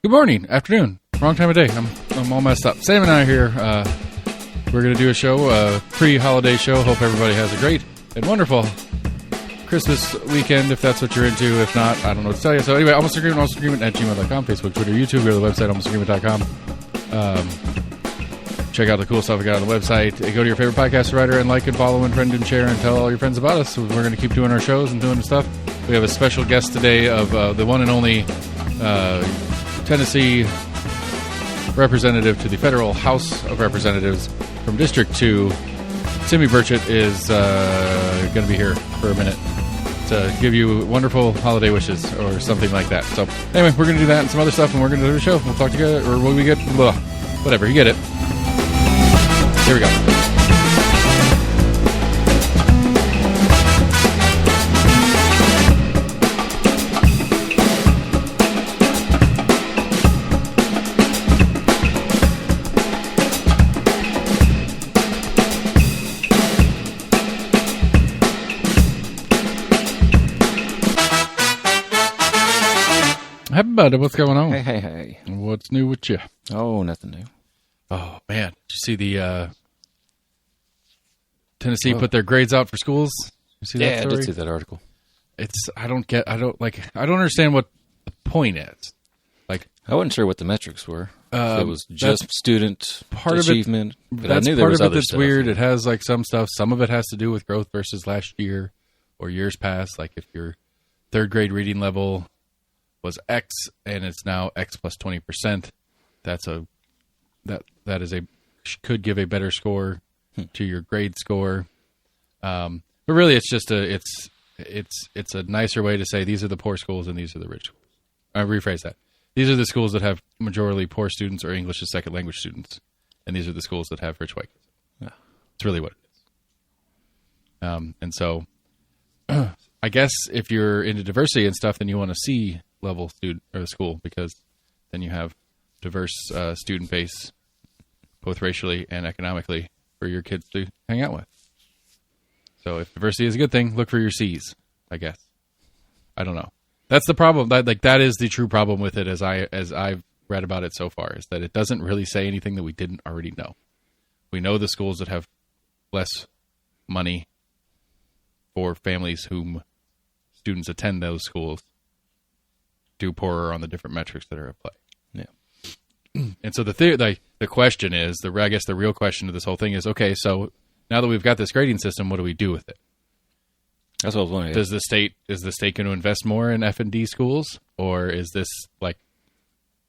Good morning, afternoon, wrong time of day. I'm all messed up. Sam and I are here. We're going to do a show, a pre-holiday show. Hope everybody has a great and wonderful Christmas weekend, if that's what you're into. If not, I don't know what to tell you. So anyway, Almost Agreement at gmail.com, Facebook, Twitter, YouTube. Go to the website, almostagreement.com. Check out the cool stuff we got on the website. Go to your favorite podcast provider and like and follow and friend and share and tell all your friends about us. We're going to keep doing our shows and doing stuff. We have a special guest today of the one and only Tennessee representative to the Federal House of Representatives from District 2. Timmy Burchett is going to be here for a minute to give you wonderful holiday wishes or something like that. So anyway, we're going to do that and some other stuff, and we're going to do a show. We'll talk together, or will we get, whatever, you get it. Here we go. Hey, buddy, what's going on? Hey. What's new with you? Oh, nothing new. Oh, man. Did you see the Tennessee put their grades out for schools? You see that story? I did see that article. I don't understand what the point is. Like, I wasn't sure what the metrics were. It was just student part achievement. Of it, but that's I knew there part was of it other that's stuff. weird. It has like some stuff. Some of it has to do with growth versus last year or years past. Like if your third grade reading level was X and it's now X plus 20%, could give a better score to your grade score. But really, it's just it's a nicer way to say these are the poor schools and these are the rich schools. I rephrase that. These are the schools that have majority poor students or English as second language students, and these are the schools that have rich white kids. Yeah. It's really what it is. And so, I guess if you're into diversity and stuff, then you want to see level student or school, because then you have diverse student base, both racially and economically, for your kids to hang out with. So if diversity is a good thing, look for your C's, I guess. I don't know. That's the problem. That is the true problem with it, as I've read about it so far, is that it doesn't really say anything that we didn't already know. We know the schools that have less money for families whom students attend those schools do poorer on the different metrics that are at play. Yeah. And so the question is, I guess the real question of this whole thing is, okay, so now that we've got this grading system, what do we do with it? That's what I was wondering. Is the state going to invest more in F&D schools, or is this, like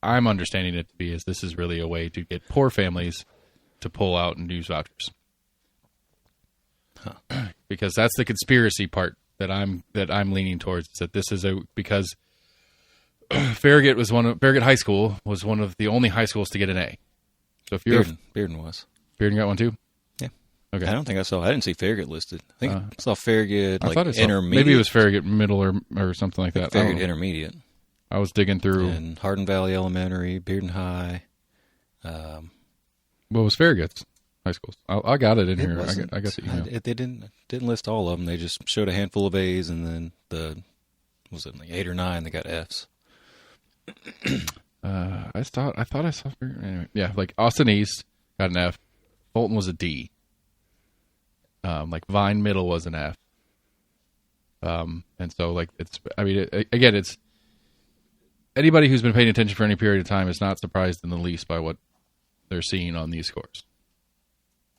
I'm understanding it to be, is this is really a way to get poor families to pull out and use vouchers? Huh. Because that's the conspiracy part that I'm leaning towards, is that this is because Farragut High School was one of the only high schools to get an A. So if you're Bearden was. Bearden got one too? Yeah. Okay. I didn't see Farragut listed. I think I saw Farragut intermediate. Maybe it was Farragut middle or something like that. Farragut intermediate. I was digging through. And Hardin Valley Elementary, Bearden High. What was Farragut's high schools? I got it in here. I got the email. They didn't list all of them. They just showed a handful of A's, and then like 8 or 9 that got F's. I thought I saw anyway. Yeah, like Austin East got an F. Fulton was a D. Like Vine Middle was an F. And so like it's anybody who's been paying attention for any period of time is not surprised in the least by what they're seeing on these scores.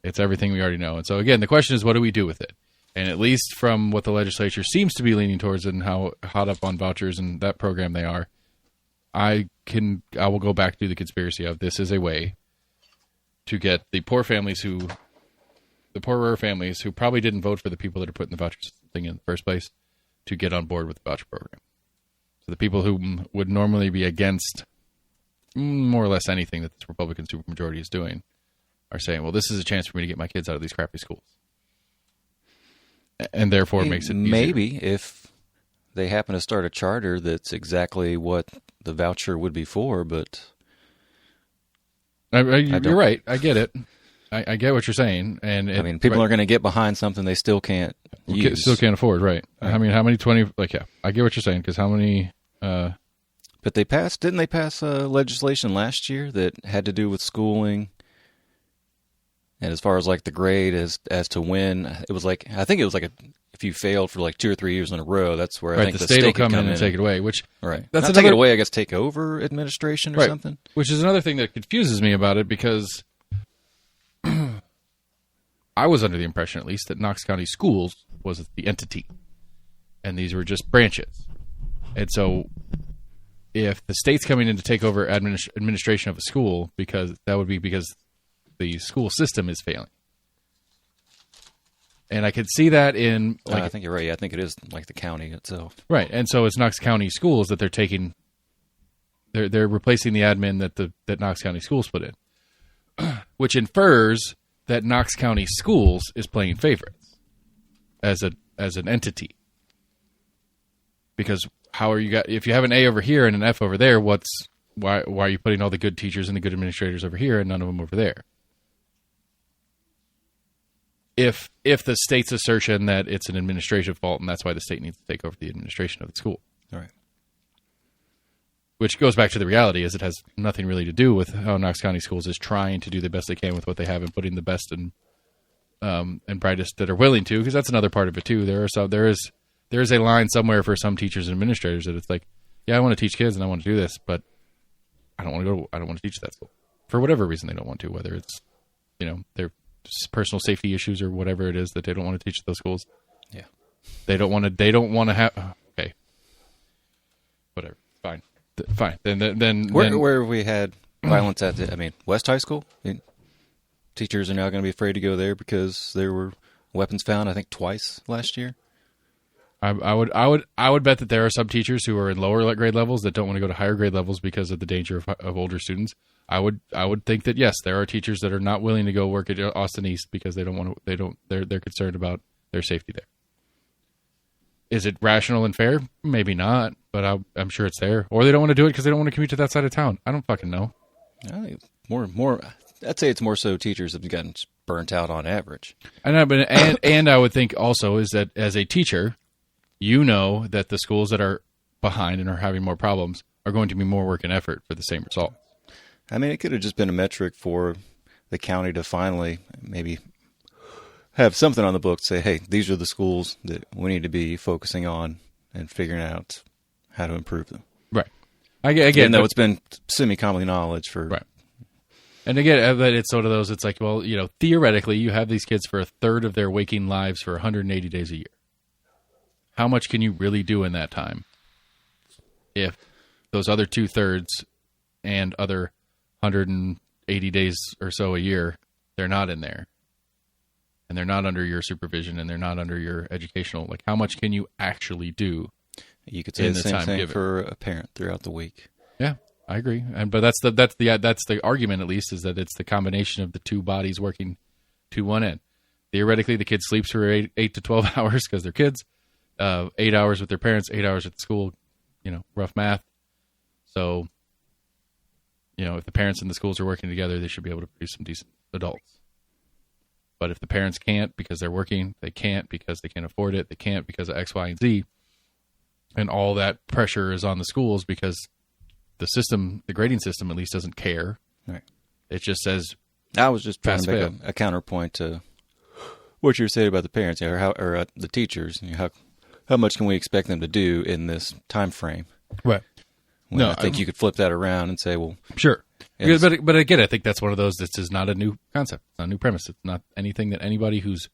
It's everything we already know. And so again, the question is, what do we do with it? And at least from what the legislature seems to be leaning towards and how hot up on vouchers and that program they are, I will go back to the conspiracy of this is a way to get the poorer families who probably didn't vote for the people that are putting the voucher thing in the first place to get on board with the voucher program. So the people who would normally be against more or less anything that this Republican supermajority is doing are saying, well, this is a chance for me to get my kids out of these crappy schools. And therefore it makes it easier. Maybe if they happen to start a charter that's exactly what the voucher would be for, but you're right. I get it. I get what you're saying, and people are going to get behind something they still can't use. Still can't afford, right? Right. I mean, how many 20? Like, yeah, I get what you're saying, because how many But didn't they pass legislation last year that had to do with schooling? And as far as like the grade as to when, it was like, I think it was like if you failed for like 2 or 3 years in a row, that's where I think the state will come in and take it away. Which that's not take it away, I guess take over administration or something. Which is another thing that confuses me about it, because I was under the impression, at least, that Knox County Schools was the entity, and these were just branches. And so, if the state's coming in to take over administration of a school, because the school system is failing. And I could see that in... I think you're right. Yeah, I think it is like the county itself. Right. And so it's Knox County Schools that they're taking... They're replacing the admin that Knox County Schools put in. Which infers that Knox County Schools is playing favorites as an entity. Because if you have an A over here and an F over there, why are you putting all the good teachers and the good administrators over here and none of them over there? If the state's assertion that it's an administrative fault and that's why the state needs to take over the administration of the school. All right. Which goes back to the reality, is it has nothing really to do with how Knox County Schools is trying to do the best they can with what they have and putting the best and brightest that are willing to, because that's another part of it too. There is a line somewhere for some teachers and administrators that it's like, yeah, I want to teach kids and I want to do this, but I don't want to teach that school for whatever reason they don't want to, whether it's, their personal safety issues or whatever it is that they don't want to teach at those schools. Yeah. They don't want to have, okay. Whatever. Fine. Then where we had violence at West High School, teachers are now going to be afraid to go there because there were weapons found, I think twice last year. I would bet that there are some teachers who are in lower grade levels that don't want to go to higher grade levels because of the danger of older students. I would think that yes, there are teachers that are not willing to go work at Austin East because they're concerned about their safety there. Is it rational and fair? Maybe not, but I'm sure it's there. Or they don't want to do it because they don't want to commute to that side of town. I don't fucking know. More. I'd say it's more so teachers have gotten burnt out on average. And I would think also is that as a teacher, you know that the schools that are behind and are having more problems are going to be more work and effort for the same result. It could have just been a metric for the county to finally maybe have something on the book, say, hey, these are the schools that we need to be focusing on and figuring out how to improve them. Right. Again, though it's been semi-common knowledge for... Right. And again, but it's sort of those, it's like, well, theoretically, you have these kids for a third of their waking lives for 180 days a year. How much can you really do in that time if those other 2/3 and other 180 days or so a year, they're not in there? And they're not under your supervision and they're not under your educational, like how much can you actually do? You could say the same thing for a parent throughout the week. Yeah, I agree. But that's the argument, at least, is that it's the combination of the two bodies working to one end. Theoretically, the kid sleeps for 8 to 12 hours because they're kids, 8 hours with their parents, 8 hours at the school, rough math. So, if the parents and the schools are working together, they should be able to produce some decent adults. But if the parents can't because they're working, they can't because they can't afford it, they can't because of X, Y, and Z, and all that pressure is on the schools because the grading system at least doesn't care. Right. It just says I was just trying to make a counterpoint to what you were saying about the parents or the teachers. How much can we expect them to do in this time frame? Right. I think you could flip that around and say, well, sure. But again, I think that's one of those. This is not a new concept. It's not a new premise. It's not anything that anybody who's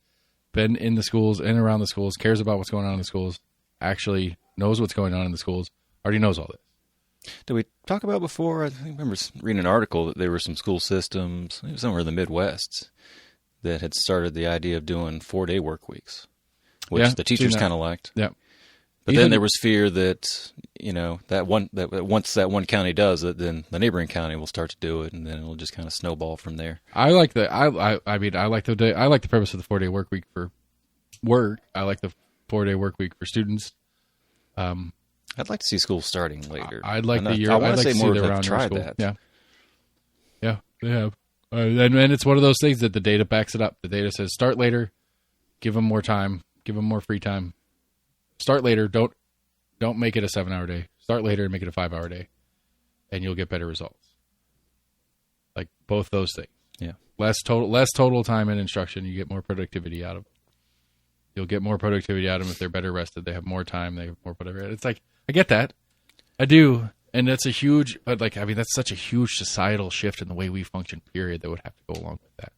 been in the schools and around the schools, cares about what's going on in the schools, actually knows what's going on in the schools, already knows all this. Did we talk about before? I remember reading an article that there were some school systems, somewhere in the Midwest, that had started the idea of doing 4-day work weeks, which the teachers kind of liked. Yeah. But then there was fear that, that once that one county does it, then the neighboring county will start to do it, and then it'll just kind of snowball from there. I like the premise of the 4-day work week for work. I like the 4-day work week for students. I'd like to see school starting later. I'd like the year. I want to say more have tried that. Yeah, they have. And it's one of those things that the data backs it up. The data says start later, give them more time, give them more free time. Start later. Don't make it a 7-hour day. Start later and make it a 5-hour day. and you'll get better results. Like both those things. Yeah. Less total time in instruction, you get more productivity out of them. You'll get more productivity out of them if they're better rested. They have more time. They have more whatever. It's like, I get that. I do. And that's that's such a huge societal shift in the way we function, period, that would have to go along with that.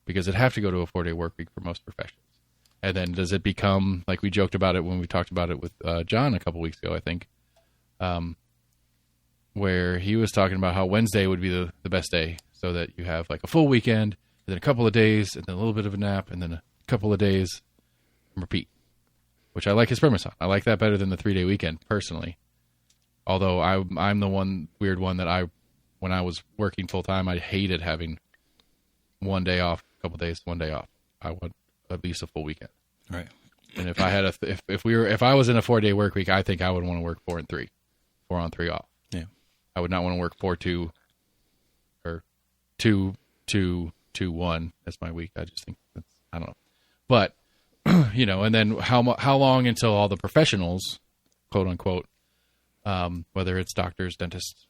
Because it'd have to go to a 4-day work week for most professions. And then does it become, like we joked about it when we talked about it with John a couple weeks ago, I think, where he was talking about how Wednesday would be the best day so that you have like a full weekend, and then a couple of days, and then a little bit of a nap, and then a couple of days, and repeat, which I like his premise on. I like that better than the 3-day weekend, personally. Although I'm the weird one that when I was working full-time, I hated having 1 day off, a couple of days, 1 day off. I want at least a full weekend. Right. And if I had if I was in a 4-day work week, I think I would want to work 4 and 3, 4 on 3 off. Yeah. I would not want to work 4-2 or 2-2-2-1 as my week. I just think I don't know. But and then how long until all the professionals, quote unquote, whether it's doctors, dentists,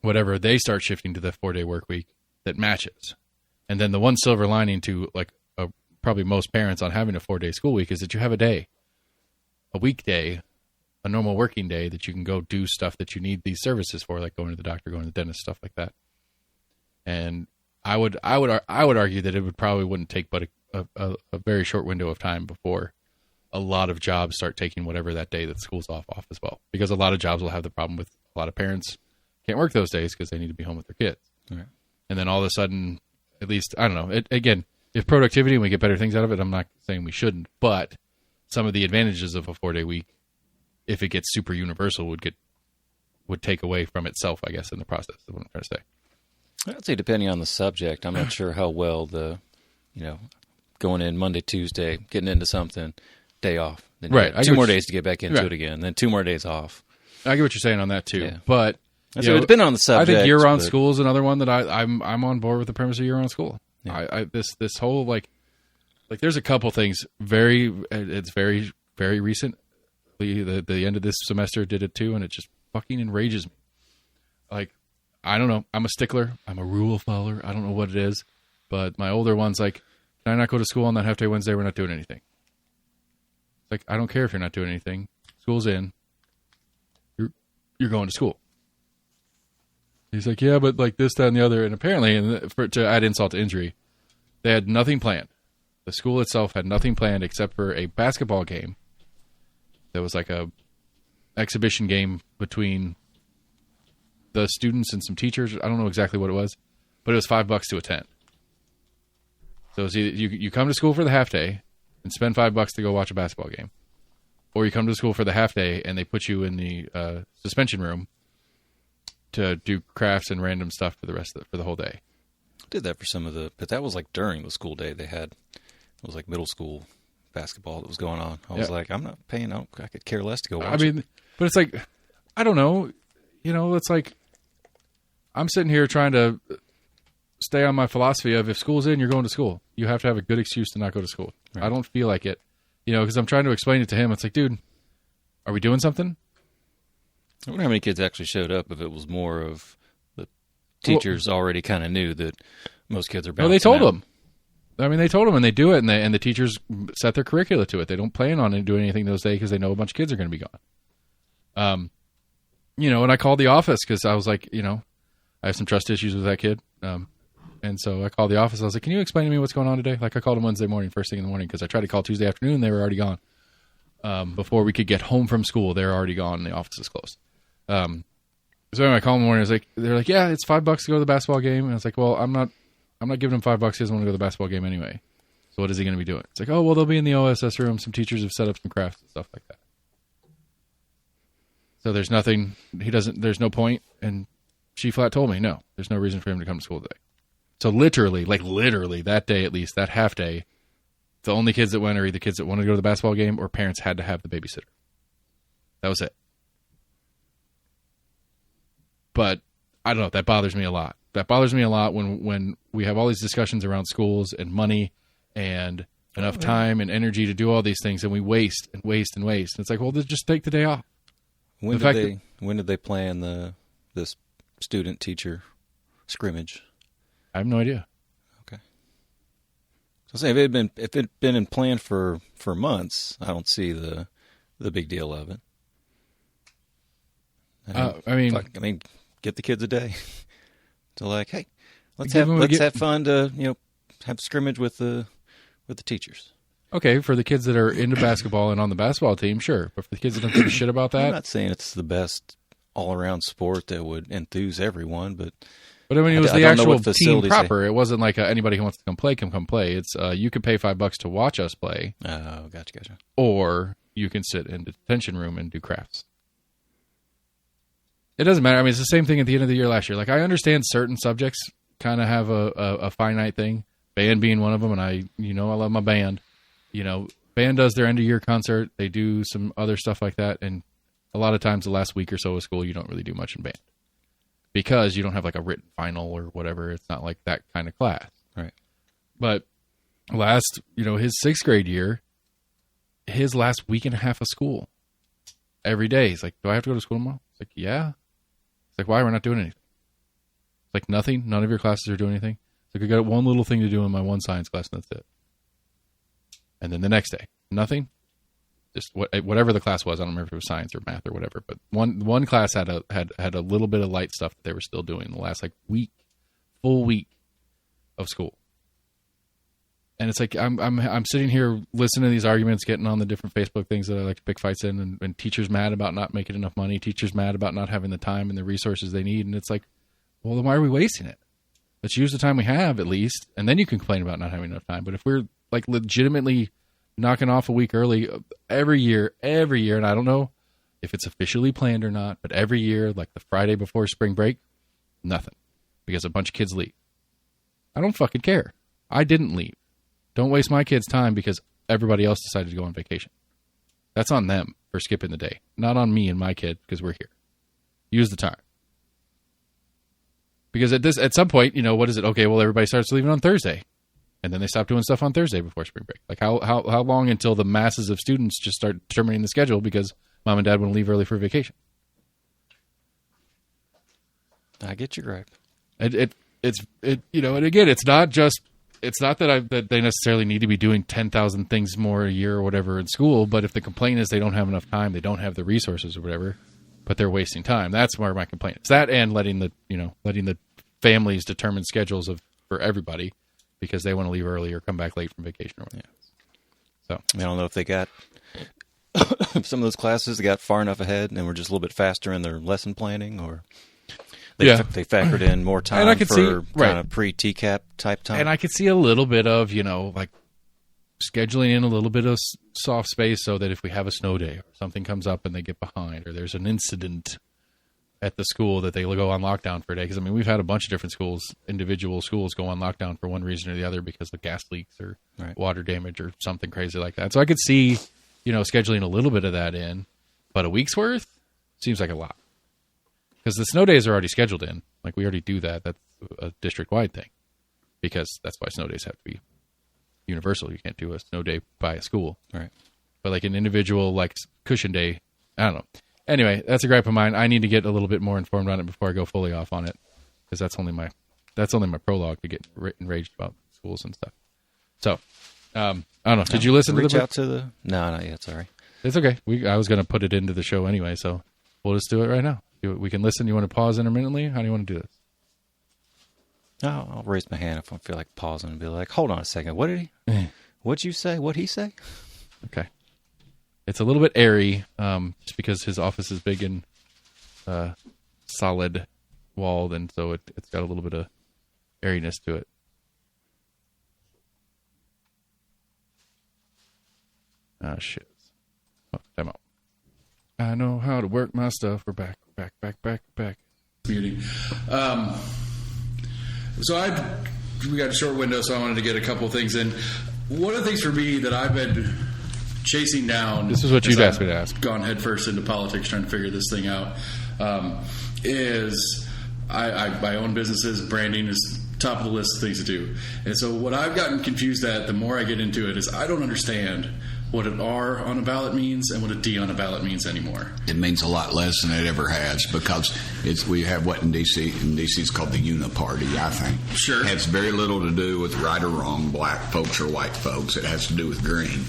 whatever, they start shifting to the 4-day work week that matches. And then the one silver lining to like probably most parents on having a 4-day school week is that you have a weekday, a normal working day that you can go do stuff that you need these services for, like going to the doctor, going to the dentist, stuff like that. And I would argue that it wouldn't take but a very short window of time before a lot of jobs start taking whatever that day that school's off as well, because a lot of jobs will have the problem with a lot of parents can't work those days because they need to be home with their kids. Right. And then all of a sudden, at least, I don't know, again, if productivity and we get better things out of it, I'm not saying we shouldn't, but some of the advantages of a 4-day week, if it gets super universal, would take away from itself, I guess, in the process, is what I'm trying to say. I'd say depending on the subject, I'm not sure how well going in Monday, Tuesday, getting into something, day off. Then right. 2 more days to get back into it again, then 2 more days off. I get what you're saying on that too, yeah. But so depending on the subject. I think year-round school is another one that I'm on board with the premise of year-round school. Yeah. This whole like there's a couple things it's very, very recent. The end of this semester did it too, and it just fucking enrages me. Like, I don't know. I'm a stickler. I'm a rule follower. I don't know what it is, but my older one's like, can I not go to school on that half-day Wednesday? We're not doing anything. It's like, I don't care if you're not doing anything. School's in. You're going to school. He's like, yeah, but like this, that, and the other. And apparently, to add insult to injury, they had nothing planned. The school itself had nothing planned except for a basketball game. That was like a exhibition game between the students and some teachers. I don't know exactly what it was, but it was $5 to attend. So it's either you come to school for the half day and spend $5 to go watch a basketball game, or you come to school for the half day and they put you in the suspension room to do crafts and random stuff for the whole day. Did that for but that was like during the school day. It was like middle school basketball that was going on. I was like, I'm not paying. I could care less to go watch it. But it's like, I don't know. It's like, I'm sitting here trying to stay on my philosophy of if school's in, you're going to school. You have to have a good excuse to not go to school. Right. I don't feel like it, because I'm trying to explain it to him. It's like, dude, are we doing something? I wonder how many kids actually showed up if it was more of the teachers already kind of knew that most kids are bouncing out. They told them. They told them, and they do it, and the teachers set their curricula to it. They don't plan on doing anything those days because they know a bunch of kids are going to be gone. And I called the office because I was like, I have some trust issues with that kid. And so I called the office. I was like, can you explain to me what's going on today? Like, I called them Wednesday morning, first thing in the morning, because I tried to call Tuesday afternoon. They were already gone. Before we could get home from school, they were already gone, and the office is closed. So anyway, I called them in the morning. They're like, yeah, it's $5 to go to the basketball game. And I was like, well, I'm not giving him $5. He doesn't want to go to the basketball game anyway. So what is he going to be doing? It's like, oh, well, they'll be in the OSS room. Some teachers have set up some crafts and stuff like that. So there's nothing. There's no point. And she flat told me, no, there's no reason for him to come to school today. So literally that day, at least that half day, the only kids that went are either kids that wanted to go to the basketball game or parents had to have the babysitter. That was it. But I don't know. That bothers me a lot. That bothers me a lot when we have all these discussions around schools and money and enough time and energy to do all these things, and we waste and waste and waste. And it's like, well, just take the day off. When did they plan this student-teacher scrimmage? I have no idea. Okay. So say if it had been in plan for months, I don't see the big deal of it. I mean, get the kids a day to like, hey, let's have fun to have scrimmage with the teachers. Okay, for the kids that are into basketball and on the basketball team, sure. But for the kids that don't give a shit about that, I'm not saying it's the best all-around sport that would enthuse everyone, but I mean, it was the actual team proper. It wasn't like anybody who wants to come play can come play. It's you can pay $5 to watch us play. Oh, gotcha. Or you can sit in the detention room and do crafts. It doesn't matter. I mean, it's the same thing at the end of the year last year. Like, I understand certain subjects kind of have a finite thing, band being one of them, and I love my band. Band does their end-of-year concert. They do some other stuff like that, and a lot of times the last week or so of school, you don't really do much in band because you don't have like a written final or whatever. It's not like that kind of class. Right. But last, his 6th grade year, his last week and a half of school, every day, he's like, do I have to go to school tomorrow? It's like, yeah. It's like, why? We're not doing anything. It's like, nothing. None of your classes are doing anything. It's like, I got one little thing to do in my one science class, and that's it. And then the next day, nothing. Just whatever the class was. I don't remember if it was science or math or whatever. But one class had a little bit of light stuff that they were still doing the last full week of school. And it's like I'm sitting here listening to these arguments, getting on the different Facebook things that I like to pick fights in, and teachers mad about not making enough money, teachers mad about not having the time and the resources they need. And it's like, well, then why are we wasting it? Let's use the time we have at least, and then you can complain about not having enough time. But if we're like legitimately knocking off a week early every year, and I don't know if it's officially planned or not, but every year, like the Friday before spring break, nothing, because a bunch of kids leave. I don't fucking care. I didn't leave. Don't waste my kids' time because everybody else decided to go on vacation. That's on them for skipping the day, not on me and my kid because we're here. Use the time. Because at some point, what is it? Okay, well, everybody starts leaving on Thursday. And then they stop doing stuff on Thursday before spring break. Like, how long until the masses of students just start determining the schedule because mom and dad want to leave early for vacation? I get your gripe. And again, it's not that they necessarily need to be doing 10,000 things more a year or whatever in school, but if the complaint is they don't have enough time, they don't have the resources or whatever, but they're wasting time. That's where my complaint is. That and letting the families determine schedules for everybody, because they want to leave early or come back late from vacation or whatever. So I don't know if they got some of those classes that got far enough ahead and were just a little bit faster in their lesson planning, or they factored in more time for kind of pre-TCAP type time. And I could see a little bit of, like scheduling in a little bit of soft space so that if we have a snow day or something comes up and they get behind, or there's an incident at the school that they go on lockdown for a day. Because, I mean, we've had a bunch of different individual schools go on lockdown for one reason or the other because of gas leaks or water damage or something crazy like that. So I could see, scheduling a little bit of that in, but a week's worth seems like a lot. Because the snow days are already scheduled in. Like, we already do that. That's a district-wide thing. Because that's why snow days have to be universal. You can't do a snow day by a school. Right. But like an individual, like cushion day, I don't know. Anyway, that's a gripe of mine. I need to get a little bit more informed on it before I go fully off on it, because that's only my prologue to get enraged about schools and stuff. So, I don't know. Did you listen to the out to the? No, not yet. Sorry. It's okay. I was going to put it into the show anyway, so we'll just do it right now. We can listen. You want to pause intermittently? How do you want to do this? No, I'll raise my hand if I feel like pausing and be like, "Hold on a second. What did he? What'd you say? What'd he say?" Okay. It's a little bit airy, just because his office is big and solid walled, and so it's got a little bit of airiness to it. Ah, shit. Oh, time out. I know how to work my stuff. We're back. Community. We got a short window, so I wanted to get a couple things in. One of the things for me that I've been chasing down. This is what you'd asked me to ask. Gone headfirst into politics, trying to figure this thing out. Is I own businesses. Branding is top of the list of things to do. And so what I've gotten confused at, the more I get into it, is I don't understand what an R on a ballot means and what a D on a ballot means anymore. It means a lot less than it ever has because we have what in D.C. is called the Uniparty, I think. Sure. It has very little to do with right or wrong, black folks or white folks. It has to do with green.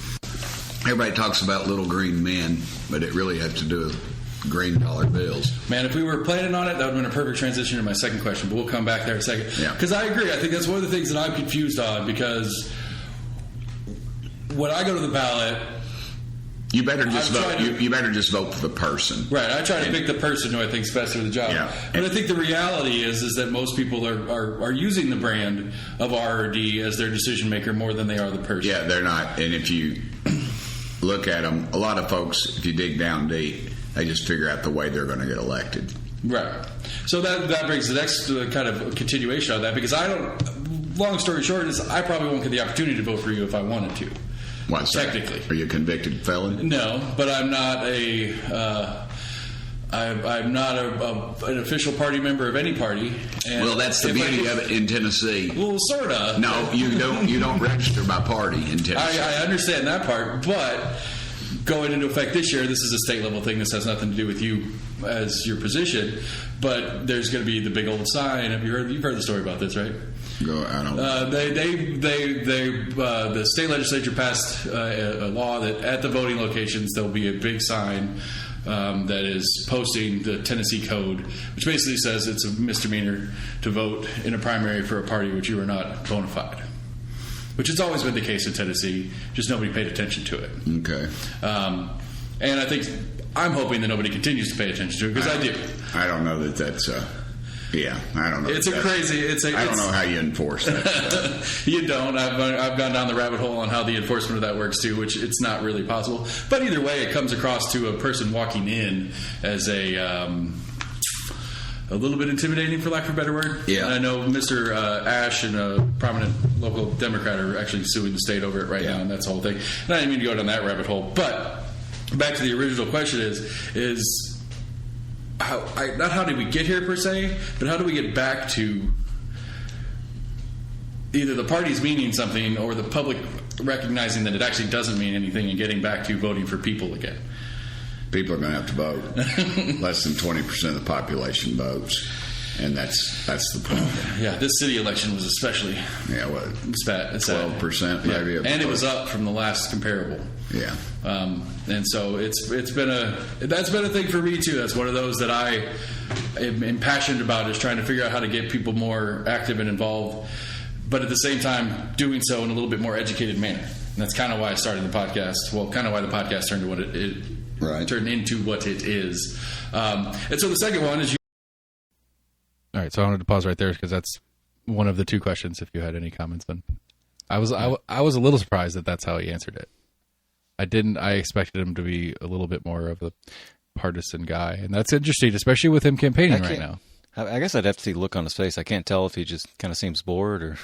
Everybody talks about little green men, but it really has to do with green dollar bills. Man, if we were planning on it, that would have been a perfect transition to my second question, but we'll come back there in a second. Yeah. Because I agree. I think that's one of the things that I'm confused on, because when I go to the ballot, you better just vote. You better just vote for the person. Right. I try to pick the person who I think's best for the job. Yeah. But I think the reality is that most people are using the brand of R or D as their decision maker more than they are the person. Yeah, they're not. And if you look at them, a lot of folks, if you dig down deep, they just figure out the way they're going to get elected. Right. So that brings the next kind of continuation of that, because I don't. Long story short is I probably won't get the opportunity to vote for you if I wanted to. What's technically? Are you a convicted felon? No, but I'm not I'm not an official party member of any party. And well, that's the beauty of it in Tennessee. Well, sort of. No, you don't. You don't register by party in Tennessee. I understand that part, but going into effect this year, this is a state level thing. This has nothing to do with you as your position. But there's going to be the big old sign. You've heard the story about this, right? Go. I don't know. The state legislature passed a law that at the voting locations there'll be a big sign that is posting the Tennessee code, which basically says it's a misdemeanor to vote in a primary for a party which you are not bona fide. Which has always been the case in Tennessee, just nobody paid attention to it. Okay. And I think I'm hoping that nobody continues to pay attention to it, because I do. I don't know that that's. Yeah, I don't know. It's I don't know how you enforce that. You don't. I've gone down the rabbit hole on how the enforcement of that works too, which it's not really possible. But either way, it comes across to a person walking in as a little bit intimidating, for lack of a better word. Yeah. And I know Mr. Ash and a prominent local Democrat are actually suing the state over it right now, and that's the whole thing. And I didn't mean to go down that rabbit hole. But back to the original question is not how did we get here per se, but how do we get back to either the parties meaning something or the public recognizing that it actually doesn't mean anything and getting back to voting for people again? People are going to have to vote. Less than 20% of the population votes, and that's the problem. Yeah, this city election was especially 12% maybe. Yeah. And it was up from the last comparable. Yeah. And so that's been a thing for me too. That's one of those that I am passionate about, is trying to figure out how to get people more active and involved, but at the same time doing so in a little bit more educated manner. And that's kind of why I started the podcast. Well, kind of why the podcast turned to what it turned into what it is. And so the second one is All right, so I wanted to pause right there because that's one of the two questions. If you had any comments, then I was a little surprised that that's how he answered it. I expected him to be a little bit more of a partisan guy, and that's interesting, especially with him campaigning right now. I guess I'd have to see the look on his face. I can't tell if he just kind of seems bored or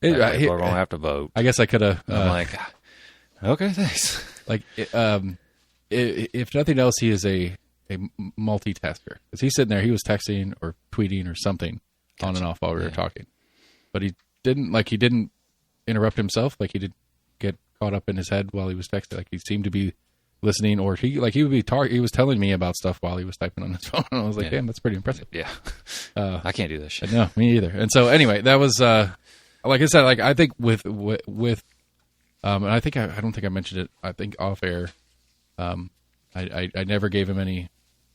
I don't have to vote. I guess I could have. I'm like, okay, thanks. Like, if nothing else, he is a multitasker. Because he's sitting there, he was texting or tweeting or something on and off while we were talking, but he didn't interrupt himself. Like, he didn't get caught up in his head while he was texting. Like, he seemed to be listening, or he would be he was telling me about stuff while he was typing on his phone. And I was like, damn, that's pretty impressive. Yeah. I can't do that shit. No, me either. And so anyway, that was like I said, like I think with and I don't think I mentioned it. I think off air, I never gave him any.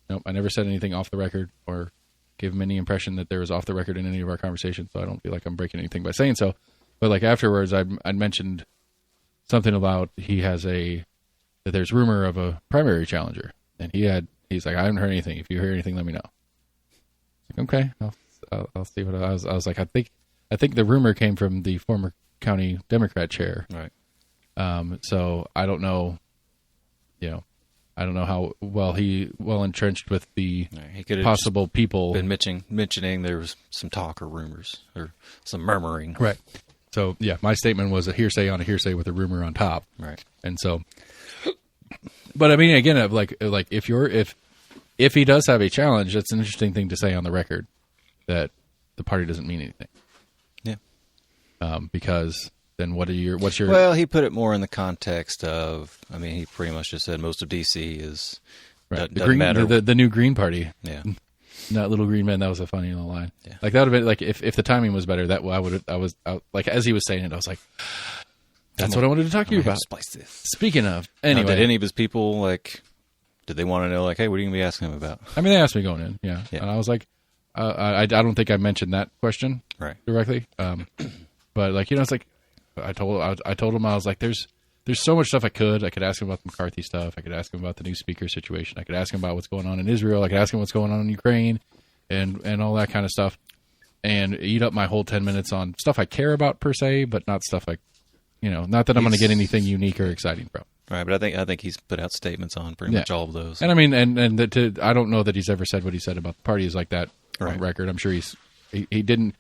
Nope, I never said anything off the record or gave him any impression that there was off the record in any of our conversations. So I don't feel like I'm breaking anything by saying so. But like afterwards, I mentioned something about that there's rumor of a primary challenger, and he's like, I haven't heard anything. If you hear anything, let me know. Like, okay, I'll see what I was like. I think the rumor came from the former county Democrat chair, right? So I don't know, I don't know how well entrenched with the possible people. Been mentioning there was some talk or rumors or some murmuring, right? So yeah, my statement was a hearsay on a hearsay with a rumor on top, right? And so, but I mean, again, like if he does have a challenge, that's an interesting thing to say on the record, that the party doesn't mean anything. Yeah, because then what's your? Well, he put it more in the context of. I mean, he pretty much just said most of DC is right. doesn't matter. The new Green Party. Yeah. Not Little Green Men. That was a funny little line. Yeah. Like that would have been like if the timing was better. That I was like as he was saying it, I was like, that's what I wanted to talk to you about. Spice this. Speaking of, anyway, did any of his people did they want to know hey, what are you gonna be asking him about? I mean, they asked me going in, yeah. And I was like, I don't think I mentioned that question directly, but it's like I told him I was like, there's so much stuff I could ask him about the McCarthy stuff. I could ask him about the new speaker situation. I could ask him about what's going on in Israel. I could ask him what's going on in Ukraine and all that kind of stuff and eat up my whole 10 minutes on stuff I care about per se, but not stuff not that I'm going to get anything unique or exciting from. Right. But I think he's put out statements on pretty much all of those. And I mean, I don't know that he's ever said what he said about the parties like that on record. I'm sure he didn't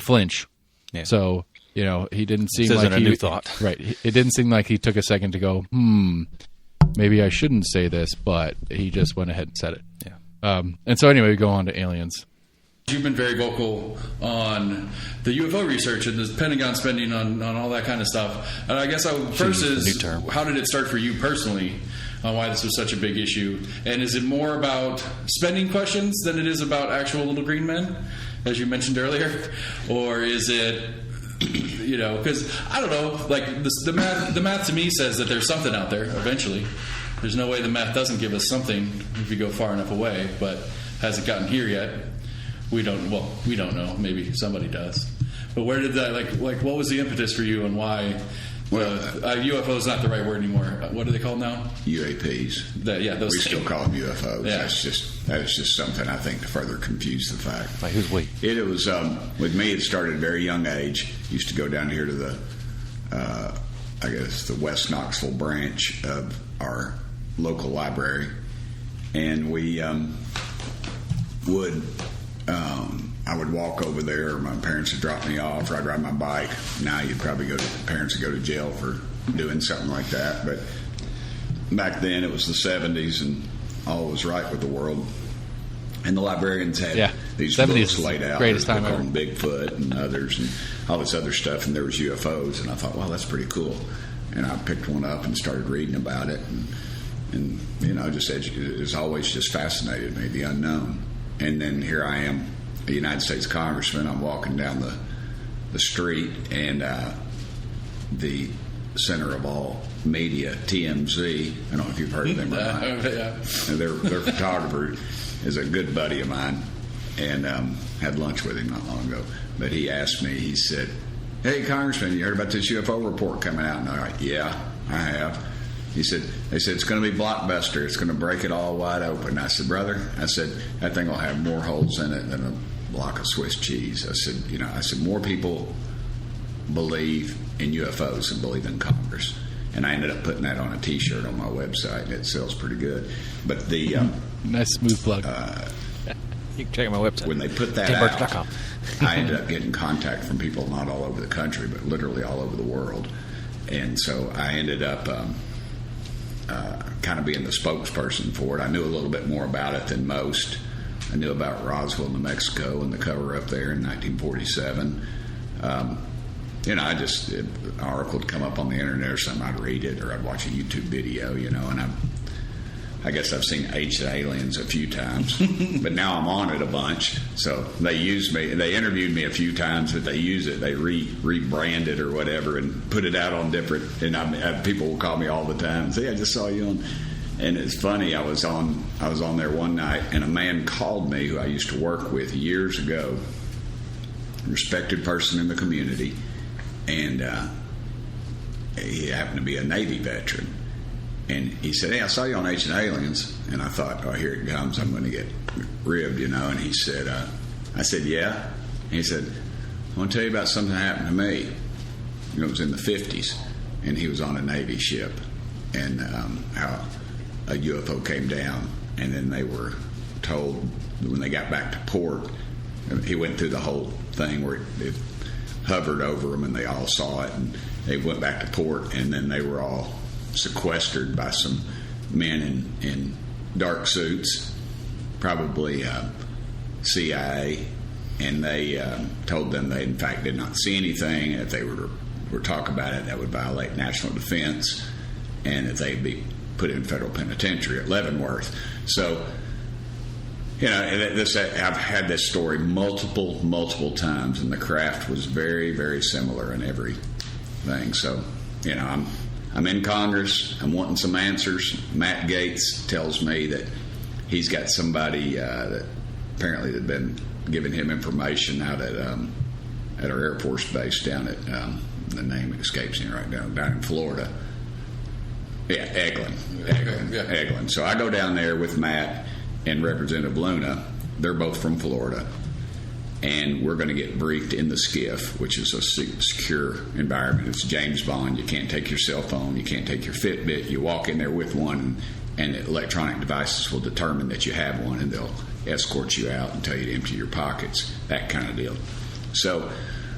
flinch. Yeah. So, he didn't seem like a new thought. Right. It didn't seem like he took a second to go, maybe I shouldn't say this, but he just went ahead and said it. Yeah. And so anyway, we go on to aliens. You've been very vocal on the UFO research and the Pentagon spending on all that kind of stuff. And I guess first is, how did it start for you personally on why this was such a big issue? And is it more about spending questions than it is about actual little green men, as you mentioned earlier? Or is it... because I don't know, like the math to me says that there's something out there eventually. There's no way the math doesn't give us something if we go far enough away, but hasn't gotten here yet. We don't know. Maybe somebody does. But where did that, like what was the impetus for you and why? Well, UFO is not the right word anymore. What are they called now? UAPs. Those we still call them UFOs. Yeah. That is just something I think to further confuse the fact. Like who's we? It was with me. It started at a very young age. Used to go down here to the, the West Knoxville branch of our local library, and we would. I would walk over there. My parents would drop me off, or I'd ride my bike. Now you'd probably parents would go to jail for doing something like that. But back then it was the 70s, and all was right with the world. And the librarians had these books laid out. Greatest time ever. On Bigfoot and others, and all this other stuff. And there was UFOs, and I thought, wow, that's pretty cool. And I picked one up and started reading about it, and it was always just fascinated me, the unknown. And then here I am, a United States congressman. I'm walking down the street, and the center of all media, TMZ. I don't know if you've heard of them or not. And their photographer is a good buddy of mine, and had lunch with him not long ago. But he asked me. He said, "Hey, Congressman, you heard about this UFO report coming out?" And I'm like, "Yeah, I have." They said it's going to be blockbuster. It's going to break it all wide open. I said, brother, that thing will have more holes in it than a block of Swiss cheese. I said, more people believe in UFOs than believe in Congress. And I ended up putting that on a T-shirt on my website, and it sells pretty good. But the nice smooth plug. You can check out my website. When they put that out, I ended up getting contact from people not all over the country, but literally all over the world. And so I ended up kind of being the spokesperson for it. I knew a little bit more about it than most. I knew about Roswell, New Mexico, and the cover up there in 1947. An article would come up on the internet or something. I'd read it, or I'd watch a YouTube video, and I guess I've seen Ancient Aliens a few times, but now I'm on it a bunch. So they use me. They interviewed me a few times, but they use it. They rebrand it or whatever and put it out on different. And people will call me all the time and say, "I just saw you on." And it's funny. I was on there one night, and a man called me who I used to work with years ago, respected person in the community, and he happened to be a Navy veteran. And he said, "Hey, I saw you on Ancient Aliens." And I thought, "Oh, here it comes. I'm going to get ribbed, And he said, I said, "Yeah." And he said, "I want to tell you about something that happened to me." It was in the 50s. And he was on a Navy ship. And how a UFO came down. And then they were told when they got back to port, he went through the whole thing where it hovered over them and they all saw it. And they went back to port, and then they were all sequestered by some men in dark suits, probably CIA, and they told them they in fact did not see anything. If they were were talk about it, that would violate national defense, and that they'd be put in federal penitentiary at Leavenworth. So, you know, I've had this story multiple times, and the craft was very, very similar in everything. So, you know, I'm in Congress. I'm wanting some answers. Matt Gaetz tells me that he's got somebody that apparently had been giving him information out at our Air Force base down at the name escapes me right now, down in Florida. Yeah, Eglin. So I go down there with Matt and Representative Luna. They're both from Florida, and we're going to get briefed in the SCIF, which is a secure environment. It's James Bond. You can't take your cell phone. You can't take your Fitbit. You walk in there with one, and electronic devices will determine that you have one, and they'll escort you out and tell you to empty your pockets, that kind of deal. So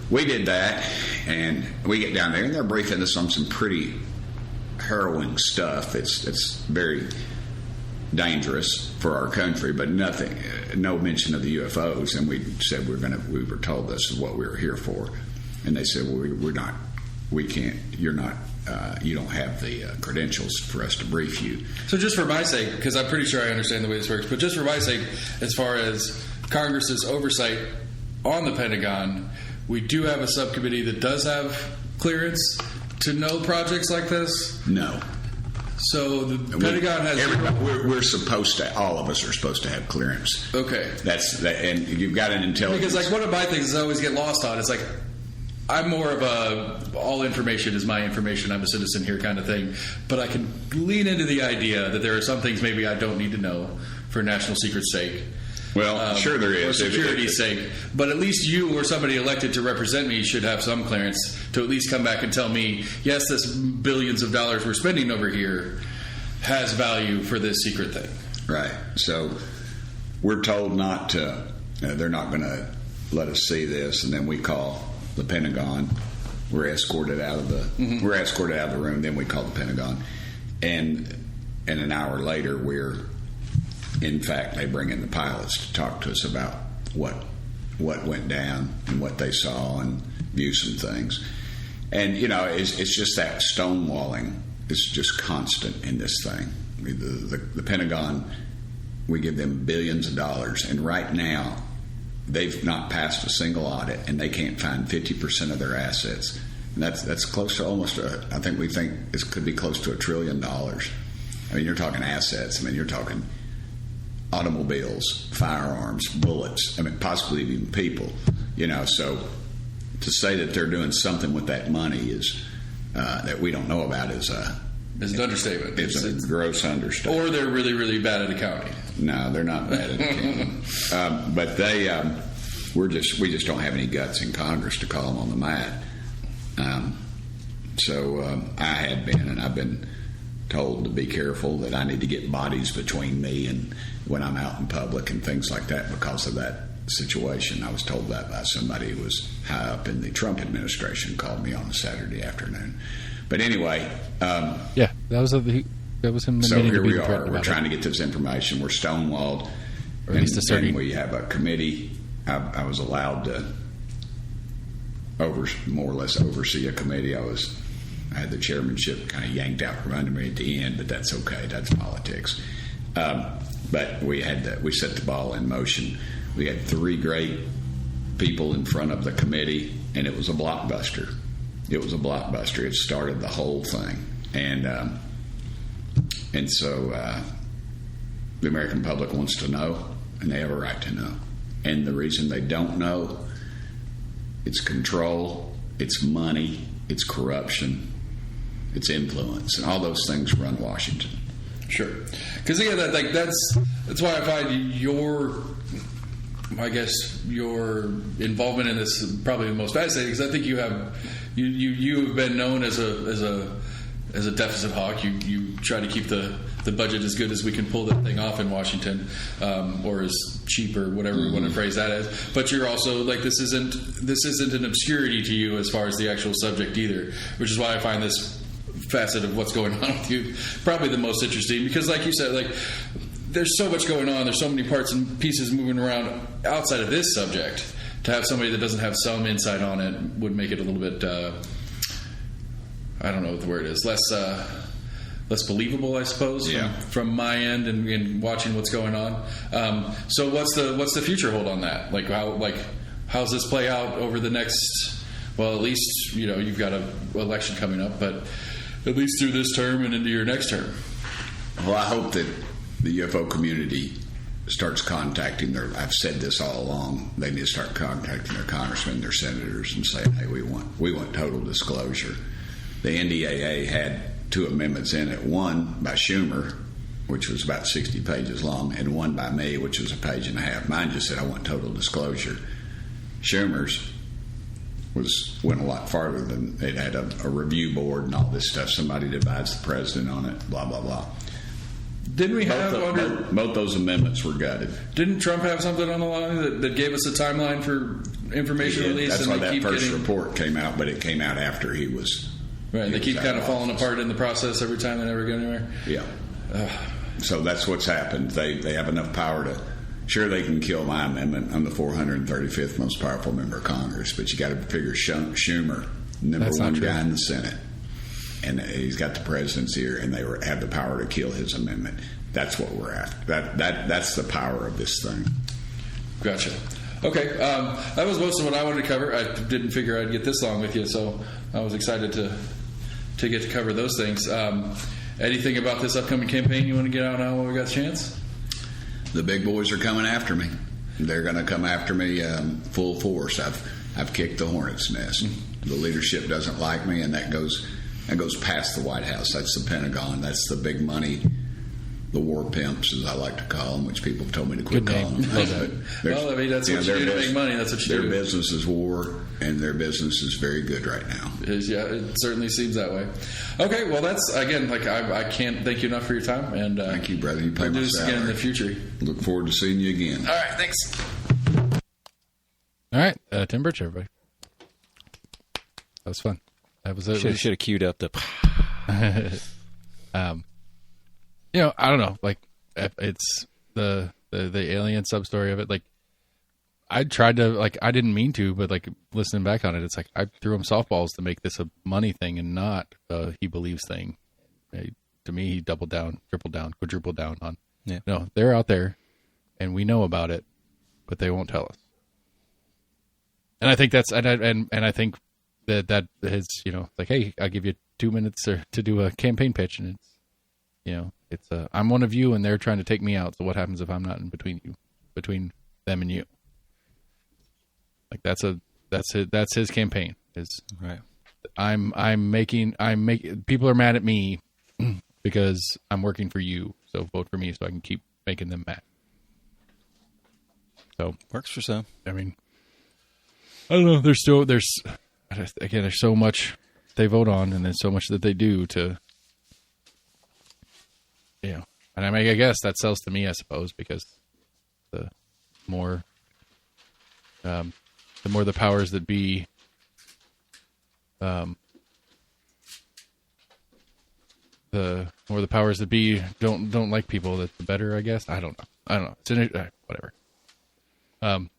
we did that, and we get down there, and they're briefing us on some pretty harrowing stuff. It's very dangerous for our country, but no mention of the UFOs. And we said we were told this is what we were here for, and they said, well, we can't. You're not. You don't have the credentials for us to brief you. So just for my sake, because I'm pretty sure I understand the way this works, but just for my sake, as far as Congress's oversight on the Pentagon, we do have a subcommittee that does have clearance to know projects like this? No. So the Pentagon has... We're supposed to... All of us are supposed to have clearance. Okay. And you've got an intelligence... Because, like, one of my things is I always get lost on. It's like, I'm more of a all information is my information, I'm a citizen here kind of thing. But I can lean into the idea that there are some things maybe I don't need to know for national secret's sake. Well, sure there is. For security's sake. But at least you or somebody elected to represent me should have some clearance to at least come back and tell me, yes, this billions of dollars we're spending over here has value for this secret thing. Right. So we're told not to, they're not going to let us see this, and then we call the Pentagon. We're escorted out of the room, then we call the Pentagon. And an hour later, in fact, they bring in the pilots to talk to us about what went down and what they saw and view some things. And, you know, it's just that stonewalling is just constant in this thing. I mean, the Pentagon, we give them billions of dollars, and right now they've not passed a single audit, and they can't find 50% of their assets. And that's close to almost, I think it could be close to $1 trillion. I mean, you're talking assets. I mean, you're talking automobiles, firearms, bullets, I mean, possibly even people, you know. So to say that they're doing something with that money is that we don't know about is an understatement. It's a gross understatement. Or they're really, really bad at accounting. No, they're not bad at accounting. But we just don't have any guts in Congress to call them on the mat. So I had been, and I've been told to be careful, that I need to get bodies between me and when I'm out in public and things like that because of that situation. I was told that by somebody who was high up in the Trump administration, called me on a Saturday afternoon. But anyway, that was him. So here we are. We're trying to get this information. We're stonewalled, or at least and we have a committee. I was allowed to more or less oversee a committee. I had the chairmanship kind of yanked out from under me at the end, but that's okay. That's politics. But we set the ball in motion. We had 3 great people in front of the committee, and it was a blockbuster. It started the whole thing, and so the American public wants to know, and they have a right to know. And the reason they don't know, it's control, it's money, it's corruption, it's influence, and all those things run Washington. Sure, because again, that's why I find your involvement in this is probably the most fascinating. Because I think you have been known as a deficit hawk. You try to keep the budget as good as we can pull that thing off in Washington, or as cheap or whatever we want to phrase that as. But you're also like this isn't an obscurity to you as far as the actual subject either, which is why I find this facet of what's going on with you probably the most interesting, because like you said, like there's so much going on, there's so many parts and pieces moving around outside of this subject. To have somebody that doesn't have some insight on it would make it a little bit I don't know what the word is, less believable, I suppose, from my end and watching what's going on. So what's the future hold on that? How's this play out over the next? Well, at least you've got an election coming up, but at least through this term and into your next term. Well, I hope that the UFO community starts contacting I've said this all along, they need to start contacting their congressmen, their senators, and saying, hey, we want total disclosure. The NDAA had 2 amendments in it, one by Schumer, which was about 60 pages long, and one by me, which was a page and a half. Mine just said I want total disclosure. Schumer's went a lot farther than it had a review board and all this stuff. Somebody divides the president on it, blah, blah, blah. Didn't we have both those amendments were gutted? Didn't Trump have something on the line that gave us a timeline for information release? That's why that first report came out, but it came out after he was... Right, they keep kind of falling apart in the process every time. They never go anywhere. Yeah. So that's what's happened. They have enough power to... Sure, they can kill my amendment. I'm the 435th most powerful member of Congress, but you got to figure Schumer, number one guy in the Senate, and he's got the president's ear, and they have the power to kill his amendment. That's what we're after. That's the power of this thing. Gotcha. Okay, that was most of what I wanted to cover. I didn't figure I'd get this long with you, so I was excited to get to cover those things. Anything about this upcoming campaign you want to get out now while we got a chance? The big boys are coming after me. They're going to come after me full force. I've kicked the hornet's nest. The leadership doesn't like me, and that goes past the White House. That's the Pentagon. That's the big money, the war pimps, as I like to call them, which people have told me to quit calling them. Well, I mean, that's what you do to make money. That's what you do. Their business is war, and their business is very good right now. Yeah, it certainly seems that way. Okay, well, that's, again, I can't thank you enough for your time. And thank you, brother. You pay we'll my do this salary again in the future. Look forward to seeing you again. All right, thanks. All right, Tim Burchett, everybody. That was fun. That was should have queued up the. I don't know. It's the alien sub story of it. I tried to I didn't mean to, but listening back on it, it's I threw him softballs to make this a money thing and not he believes thing. To me, he doubled down, tripled down, quadrupled down on. Yeah. No, they're out there, and we know about it, but they won't tell us. And I think that's and I think that is hey, I'll give you 2 minutes to do a campaign pitch, and it's I'm one of you, and they're trying to take me out. So what happens if I'm not in between them and you? That's his campaign. Is right. People are mad at me because I'm working for you. So vote for me so I can keep making them mad. So works for some. I mean, I don't know. There's so much they vote on, and there's so much that they do to, and I guess that sells to me, I suppose, because the more the powers that be, the more the powers that be don't like people, the better, I guess. I don't know. It's whatever.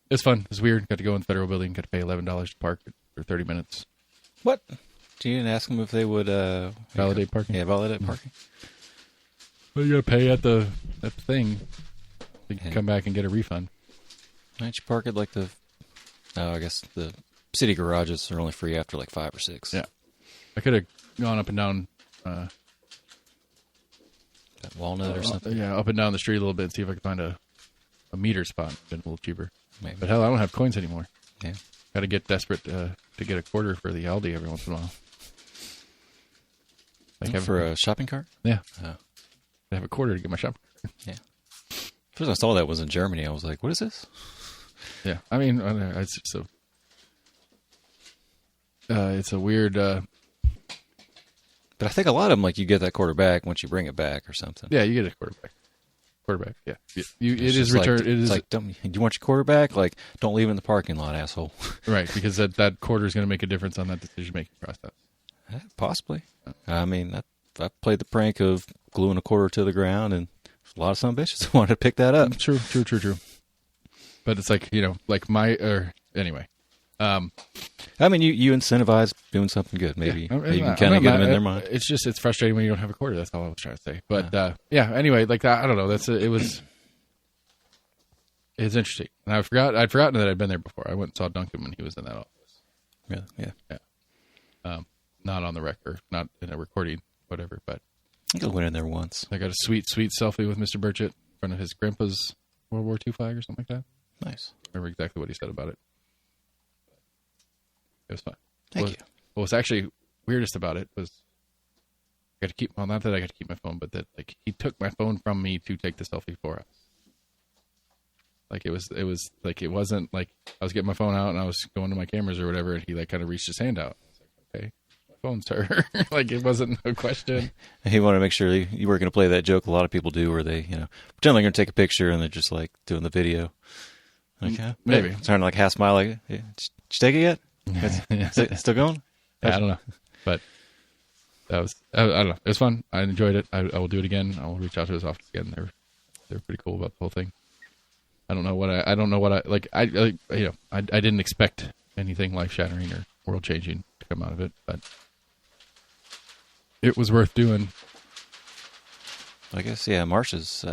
It's fun. It's weird. Got to go in the federal building. Got to pay $11 to park for 30 minutes. What? You didn't ask them if they would validate parking? Yeah, validate parking. Well, you got to pay at the thing. You can come back and get a refund. Why don't you park at I guess the city garages are only free after 5 or 6. Yeah. I could have gone up and down that Walnut or something. Yeah, up and down the street a little bit and see if I could find a meter spot. Been a little cheaper. Maybe. But hell, I don't have coins anymore. Yeah. Got to get desperate to get a quarter for the Aldi every once in a while. For a shopping cart? Yeah. I have a quarter to get my shopping cart. Yeah. First I saw that was in Germany. I was like, what is this? Yeah. I mean, it's a weird... But I think a lot of them, you get that quarter back once you bring it back or something. Yeah, you get a quarterback. Quarterback, yeah. It is returned. It is do you want your quarterback? Don't leave it in the parking lot, asshole. Right, because that quarter is going to make a difference on that decision-making process. Possibly. I mean, I played the prank of gluing a quarter to the ground, and a lot of some bitches wanted to pick that up. True. But it's anyway. I mean, you incentivize doing something good. Maybe you can kind of get them in their mind. It's frustrating when you don't have a quarter. That's all I was trying to say. But anyway, like that, I don't know. It's interesting. And I'd forgotten that I'd been there before. I went and saw Duncan when he was in that office. Really? Yeah. Not on the record, not in a recording, whatever. But I think I went in there once. I got a sweet selfie with Mr. Burchett in front of his grandpa's World War II flag or something like that. Nice. I remember exactly what he said about it. It was fun. Thank you. What was actually weirdest about it was I got to keep. Well, not that I got to keep my phone, but that like he took my phone from me to take the selfie for us. Like it was like it wasn't like I was getting my phone out and I was going to my cameras or whatever, and he like kind of reached his hand out. I was like, okay, my phone, sir. Like it wasn't a question. He wanted to make sure you were going to play that joke a lot of people do, where they pretend they're going to take a picture and they're just like doing the video. Like maybe trying to like half smile, like, did you take it yet? Is it still going? Yeah, I don't know, but that was I don't know. It was fun. I enjoyed it. I will do it again. I will reach out to his office again. They're pretty cool about the whole thing. I don't know what I like. I didn't expect anything life shattering or world changing to come out of it, but it was worth doing. I guess Marsh's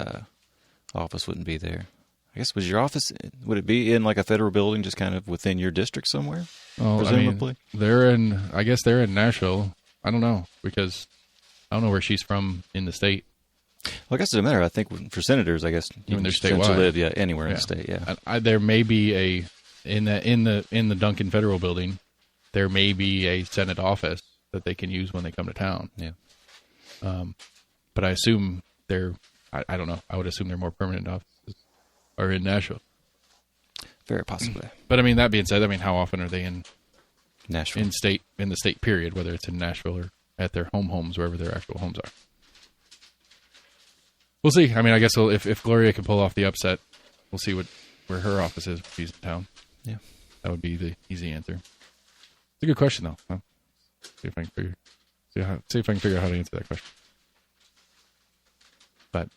office wouldn't be there. I guess would it be in like a federal building, just kind of within your district somewhere? Well, presumably, I guess they're in Nashville. I don't know because I don't know where she's from in the state. Well, I guess it doesn't matter. I think for senators, I guess you they're can statewide. live anywhere in the state. Yeah, there may be in the Duncan Federal Building, there may be a Senate office that they can use when they come to town. Yeah, but I assume I don't know. I would assume they're more permanent offices are in Nashville. Very possibly. But I mean, that being said, how often are they in Nashville in the state period, whether it's in Nashville or at their homes, wherever their actual homes are? We'll see. I guess if Gloria can pull off the upset, we'll see where her office is if she's in town. Yeah, that would be the easy answer. It's a good question, though. Huh? See if I can figure out how to answer that question. But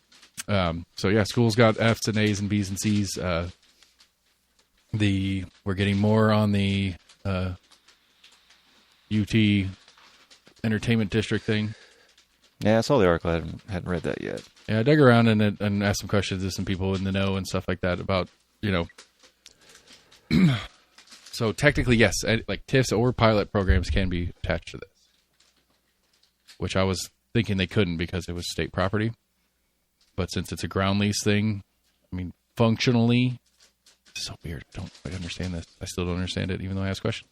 schools got F's and A's and B's and C's. We're getting more on the UT Entertainment District thing. Yeah, I saw the article. I hadn't read that yet. Yeah, I dug around and asked some questions to some people in the know and stuff like that about, So technically, yes, like TIFs or pilot programs can be attached to this, which I was thinking they couldn't because it was state property. But since it's a ground lease thing, functionally, it's so weird. I don't quite understand this. I still don't understand it, even though I asked questions.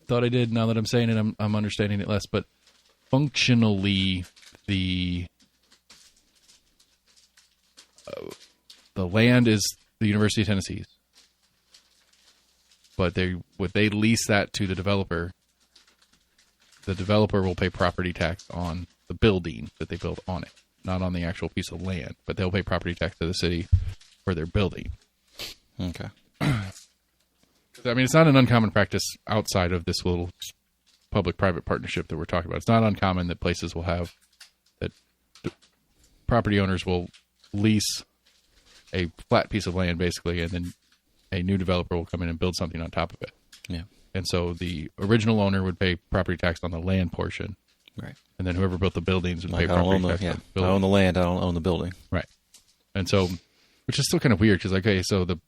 Thought I did. Now that I'm saying it, I'm understanding it less. But functionally, the land is the University of Tennessee's, but they lease that to the developer will pay property tax on the building that they built on it, not on the actual piece of land, but they'll pay property tax to the city for their building. Okay. It's not an uncommon practice outside of this little public-private partnership that we're talking about. It's not uncommon that places will have that property owners will lease a flat piece of land, basically, and then a new developer will come in and build something on top of it. Yeah. And so the original owner would pay property tax on the land portion. Right. And then whoever built the buildings would pay property tax on the building. I own the land, I don't own the building. Right. And so, which is still kind of weird because, okay, so the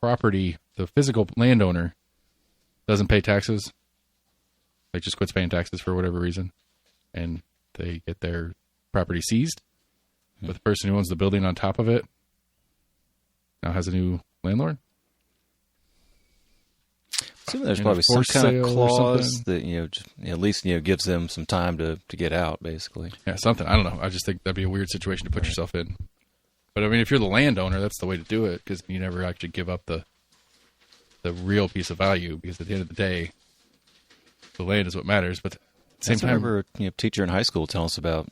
property, the physical landowner doesn't pay taxes, like just quits paying taxes for whatever reason, and they get their property seized. But the person who owns the building on top of it now has a new landlord. So there's probably some kind of clause that at least gives them some time to get out, basically. Yeah, something. I don't know. I just think that'd be a weird situation to put yourself in. But if you're the landowner, that's the way to do it because you never actually give up the real piece of value. Because at the end of the day, the land is what matters. But at the same time, I remember a teacher in high school telling us about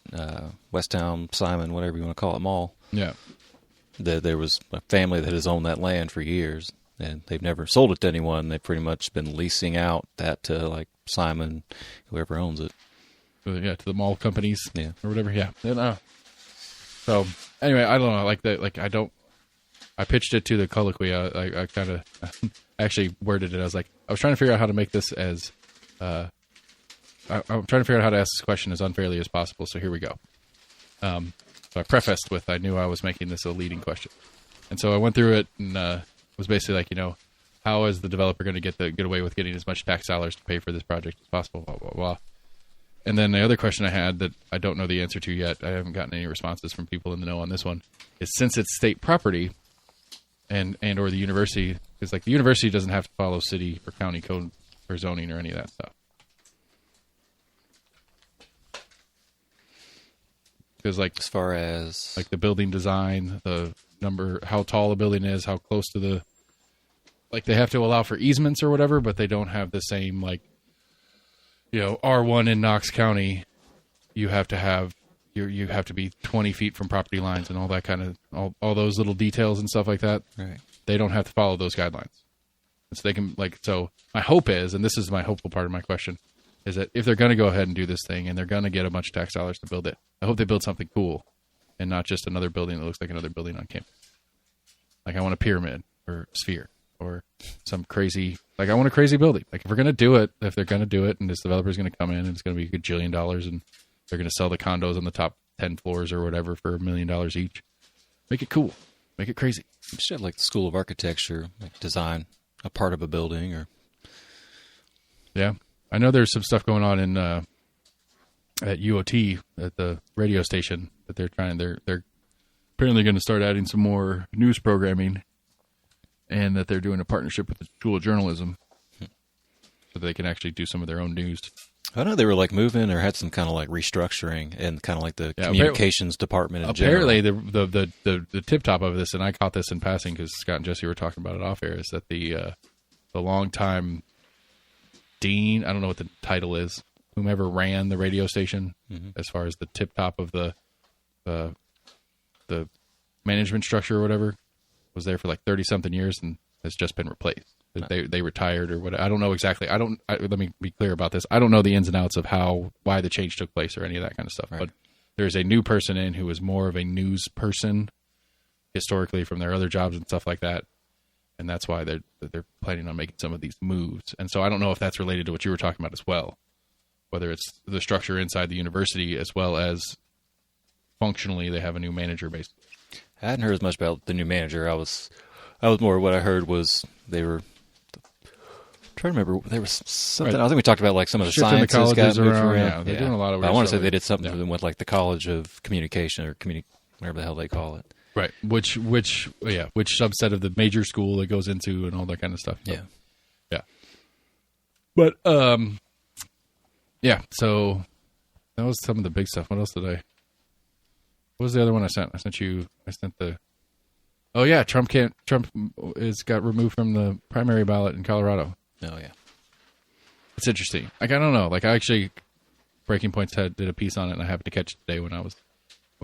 Westtown, Simon, whatever you want to call it, mall. Yeah, that there was a family that has owned that land for years. And they've never sold it to anyone. They've pretty much been leasing out that to like Simon, whoever owns it. Yeah, to the mall companies, yeah, or whatever. Yeah. So anyway, I don't know. I pitched it to the colloquy. I kind of I actually worded it. I was like, I was trying to figure out how to make this as, I'm trying to figure out how to ask this question as unfairly as possible. So here we go. So I prefaced with, I knew I was making this a leading question. And so I went through it and was basically like, how is the developer going to get away with getting as much tax dollars to pay for this project as possible, blah, blah, blah. And then the other question I had that I don't know the answer to yet, I haven't gotten any responses from people in the know on this one, is since it's state property and or the university, because like the university doesn't have to follow city or county code or zoning or any of that stuff. Because like as far as like the building design, the number, how tall a building is, how close to the, like they have to allow for easements or whatever, but they don't have the same like, R1 in Knox County, you have to have you have to be 20 feet from property lines and all that kind of all those little details and stuff like that. Right. They don't have to follow those guidelines. So they can so my hope is, and this is my hopeful part of my question, is that if they're going to go ahead and do this thing and they're going to get a bunch of tax dollars to build it, I hope they build something cool and not just another building that looks like another building on campus. Like I want a pyramid or sphere or some crazy, like I want a crazy building. Like if we're going to do it, if they're going to do it and this developer is going to come in and it's going to be a gajillion dollars and they're going to sell the condos on the top 10 floors or whatever for $1 million each, make it cool. Make it crazy. You should have like the School of Architecture, like design a part of a building or. Yeah. I know there's some stuff going on in, at UOT at the radio station that they're apparently going to start adding some more news programming, and that they're doing a partnership with the School of Journalism so that they can actually do some of their own news. I know they were like moving or had some kind of like restructuring and kind of like the communications department in apparently general. the tip top of this, and I caught this in passing because Scott and Jesse were talking about it off air, is that the longtime dean, I don't know what the title is, whomever ran the radio station, as far as the tip top of the management structure or whatever, was there for like 30 something years and has just been replaced. They retired or what? I don't know exactly. Let me be clear about this. I don't know the ins and outs of why the change took place or any of that kind of stuff. Right. But there's a new person in who is more of a news person historically from their other jobs and stuff like that. And that's why they're planning on making some of these moves. And so I don't know if that's related to what you were talking about as well, whether it's the structure inside the university as well as functionally they have a new manager basically. I hadn't heard as much about the new manager. I was more, what I heard was they were trying to remember. There was something. Right. I think we talked about like some of the Shifting sciences got moved around. Yeah, they're doing a lot of. I want to say they did something with like the College of Communication or whatever the hell they call it. Right. Which subset of the major school it goes into and all that kind of stuff. So, yeah. Yeah. But yeah. So that was some of the big stuff. What else did I? What was the other one I sent? I sent the. Oh yeah, Trump got removed from the primary ballot in Colorado. Oh yeah, it's interesting. Like I don't know. Like I actually, Breaking Points did a piece on it, and I happened to catch it today when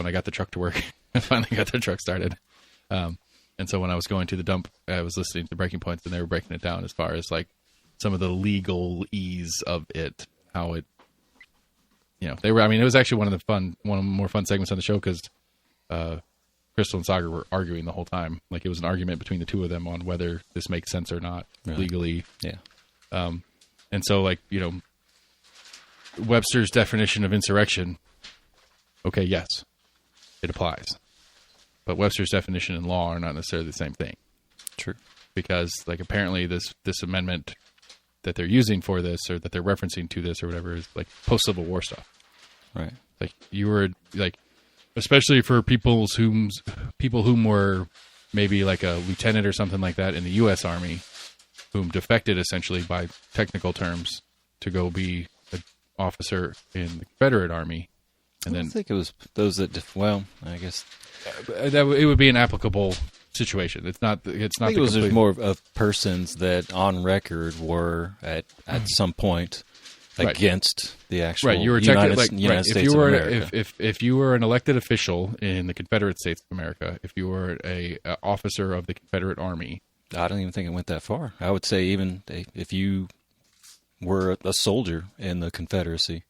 I got the truck to work. I finally got the truck started, and so when I was going to the dump, I was listening to Breaking Points, and they were breaking it down as far as like some of the legalese of it, how it. They were. I mean, it was actually one of the more fun segments on the show because Crystal and Sagar were arguing the whole time. Like it was an argument between the two of them on whether this makes sense or not legally. Yeah. And so, like Webster's definition of insurrection. Okay, yes, it applies, but Webster's definition and law are not necessarily the same thing. True. Because like apparently this amendment that they're using for this or that they're referencing to this or whatever is like post-Civil War stuff. Right. Like you were like, especially for people whom were maybe like a lieutenant or something like that in the U.S. Army, whom defected essentially by technical terms to go be an officer in the Confederate Army. And then I think it was those that, I guess it would be an applicable situation. It's not. It's not. I think it was just more of persons that on record were at some point against the actual You were United if States you were of America. If you were an elected official in the Confederate States of America, if you were a officer of the Confederate Army, I don't even think it went that far. I would say even if you were a soldier in the Confederacy,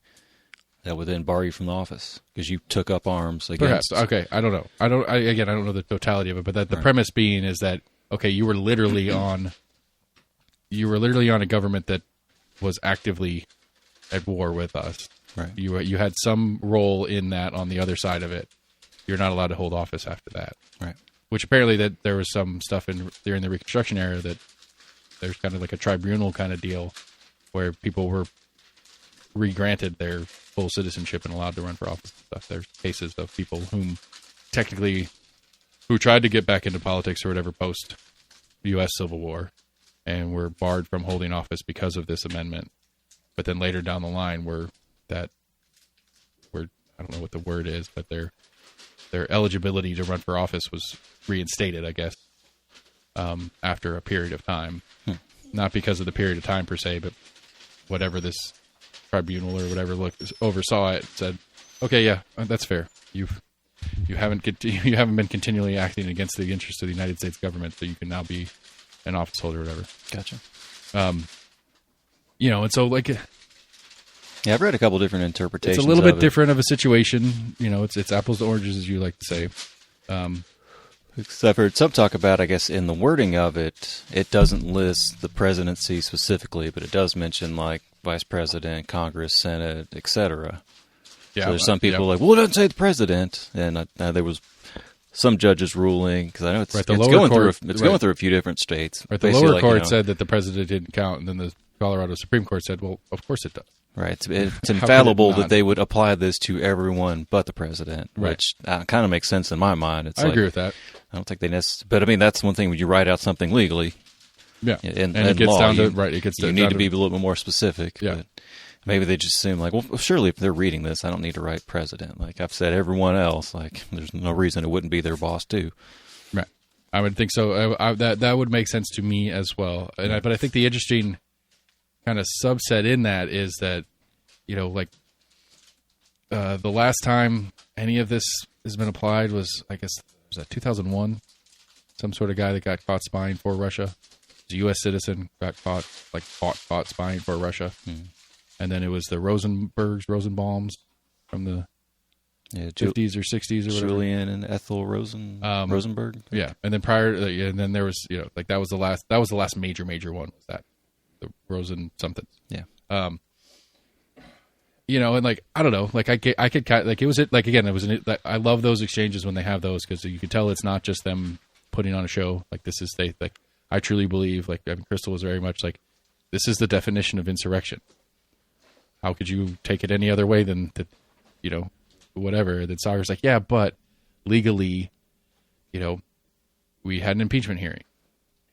that would then bar you from the office because you took up arms against. Perhaps. Okay, I don't know. I don't know the totality of it, but the premise being is that okay, you were literally on you were literally on a government that was actively at war with us. Right. You had some role in that on the other side of it. You're not allowed to hold office after that. Right. Which apparently that there was some stuff during the Reconstruction era that there's kind of like a tribunal kind of deal where people were re-granted their full citizenship and allowed to run for office and stuff. There's cases of people who tried to get back into politics or whatever post U.S. Civil War and were barred from holding office because of this amendment. But then later down the line I don't know what the word is, but their eligibility to run for office was reinstated, I guess, after a period of time. Not because of the period of time per se, but whatever this tribunal or whatever oversaw it said, okay, yeah, that's fair. You haven't been continually acting against the interests of the United States government, so you can now be an office holder or whatever. Gotcha. And so like, yeah, I've read a couple different interpretations. It's a little bit different of a situation. It's apples to oranges, as you like to say. Because I've heard some talk about, I guess, in the wording of it, it doesn't list the presidency specifically, but it does mention like vice president, Congress, Senate, etc. Yeah, so there's some people like, well, it doesn't say the president, and there was some judges ruling because I know it's going through a few different states. Right, the lower court said that the president didn't count, and then the Colorado Supreme Court said, well, of course it does. Right, it's infallible that they would apply this to everyone but the president, which kind of makes sense in my mind. I agree with that. I don't think they necessarily, but I mean that's one thing when you write out something legally. Yeah, and it gets law, down to you need to be a little bit more specific. Yeah, but maybe they just assume like, well, surely if they're reading this, I don't need to write president. Like I've said, everyone else, like there's no reason it wouldn't be their boss too. Right, I would think so. That would make sense to me as well. But I think the interesting kind of subset in that is that, the last time any of this has been applied was, I guess, was that 2001? Some sort of guy that got caught spying for Russia. A U.S. citizen got caught spying for Russia. And then it was the Rosenbaums from the 50s or 60s or whatever. Julian and Ethel Rosenberg. Yeah. And then and then there was, that was the last major one, was that. The Rosen something. Yeah. And like, I don't know, like I could like, it was it like, again, it was I love those exchanges when they have those, because you can tell it's not just them putting on a show. Like this is, I truly believe, like, I mean, Crystal was very much like, this is the definition of insurrection. How could you take it any other way than that, whatever. That Sagar's like, yeah, but legally, we had an impeachment hearing.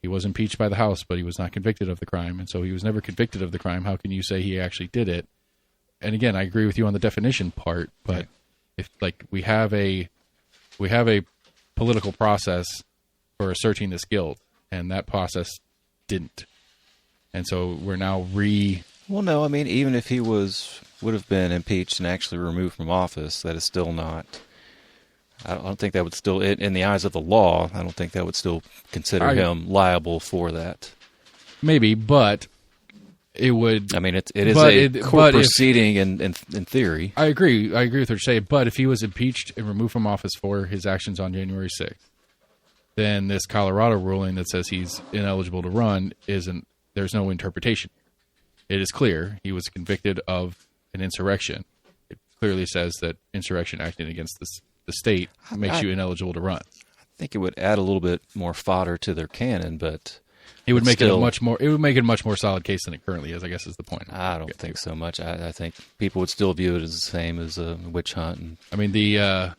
He was impeached by the House, but he was not convicted of the crime, and so he was never convicted of the crime. How can you say he actually did it? And again, I agree with you on the definition part, but if we have a political process for asserting this guilt, and that process didn't, and so we're now Well, no, I mean, even if he would have been impeached and actually removed from office, that is still not. I don't think that would still, in the eyes of the law, I don't think that would still consider him liable for that. Maybe, but it would. I mean, it is a court proceeding in theory. I agree with what you're saying. But if he was impeached and removed from office for his actions on January 6th, then this Colorado ruling that says he's ineligible to run there's no interpretation. It is clear he was convicted of an insurrection. It clearly says that insurrection acting against the state makes you ineligible to run. I think it would add a little bit more fodder to their canon, but it would make it a much more solid case than it currently is, I guess, is the point. I don't think so much. I think people would still view it as the same as a witch hunt. I mean, the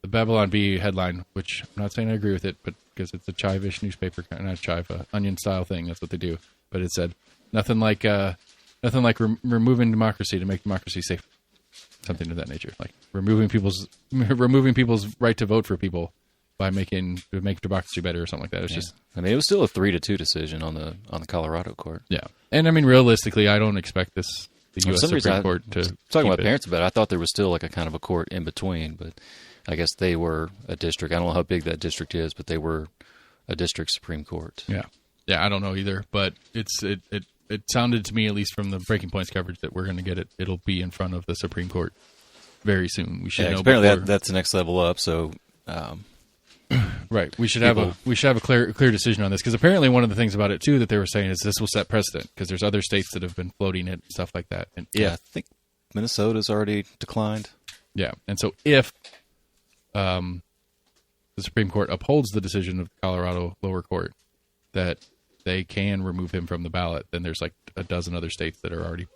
Babylon Bee headline, which I'm not saying I agree with it, but because it's a chive-ish newspaper, not chive, onion-style thing, that's what they do. But it said, nothing like removing democracy to make democracy safe. Something of that nature, like removing people's right to vote for people by make democracy better or something like that. It's just, I mean, it was still a 3-2 decision on the Colorado court. Yeah, and I mean, realistically, I don't expect the U.S. Supreme Court to talking about parents about it. I thought there was still like a kind of a court in between, but I guess they were a district. I don't know how big that district is, but they were a district Supreme Court. Yeah, I don't know either, but it sounded to me, at least from the Breaking Points coverage, that we're going to get it. It'll be in front of the Supreme Court very soon. We should know. Apparently, that's the next level up. So, Right. We should have a clear decision on this, because apparently one of the things about it too that they were saying is this will set precedent, because there's other states that have been floating it and stuff like that. And I think Minnesota's already declined. Yeah, and so if the Supreme Court upholds the decision of the Colorado lower court that they can remove him from the ballot, then there's like a dozen other states that are already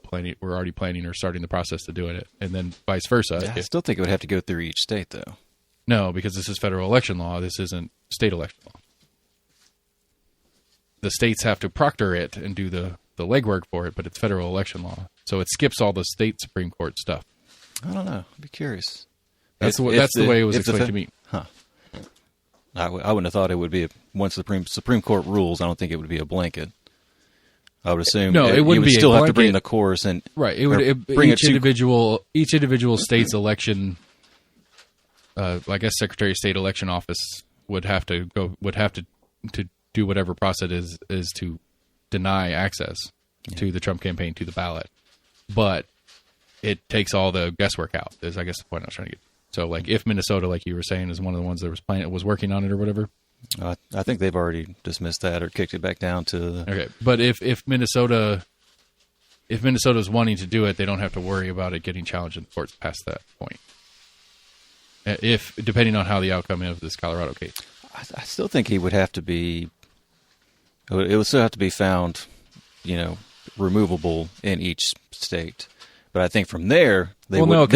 planning or starting the process to doing it, and then vice versa. I still think it would have to go through each state, though. No, because this is federal election law. This isn't state election law. The states have to proctor it and do the legwork for it, but it's federal election law. So it skips all the state Supreme Court stuff. I don't know. I'd be curious. That's the way it was explained to me. Huh. I wouldn't have thought it would be once the Supreme Court rules. I don't think it would be a blanket. I would assume it wouldn't be still a have to bring blanket. the course and Right. It would bring each individual state's election. I guess Secretary of State election office would have to do whatever process is to deny access to the Trump campaign to the ballot, but it takes all the guesswork out. Is I guess the point I was trying to get. So, like, if Minnesota, like you were saying, is one of the ones that was working on it or whatever. I think they've already dismissed that or kicked it back down to. Okay, but if Minnesota's wanting to do it, they don't have to worry about it getting challenged in the courts past that point. If depending on how the outcome of this Colorado case, I still think he would have to be. It would still have to be found, removable in each state. But I think from there they wouldn't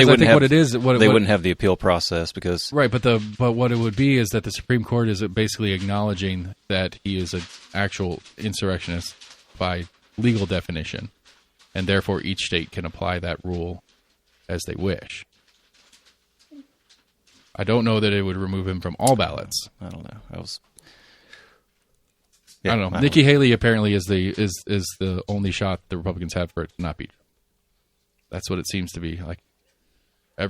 have the appeal process because right. But what it would be is that the Supreme Court is basically acknowledging that he is an actual insurrectionist by legal definition, and therefore each state can apply that rule as they wish. I don't know that it would remove him from all ballots. I don't know. I don't know. Nikki Haley apparently is the only shot the Republicans have for it to not be. That's what it seems to be. Like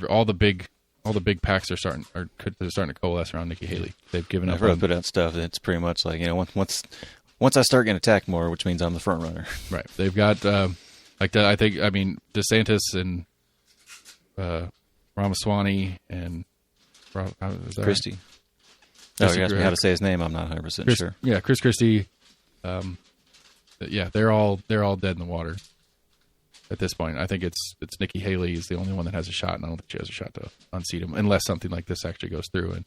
all the big PACs are starting to coalesce around Nikki Haley. They've given up. I've heard put out stuff. It's pretty much like once I start getting attacked more, which means I'm the front runner. Right. They've got DeSantis and Ramaswamy and. Christie. Oh, you asked me how to say his name. I'm not 100% sure. Yeah, Chris Christie. They're all dead in the water at this point. I think it's Nikki Haley is the only one that has a shot, and I don't think she has a shot to unseat him unless something like this actually goes through. And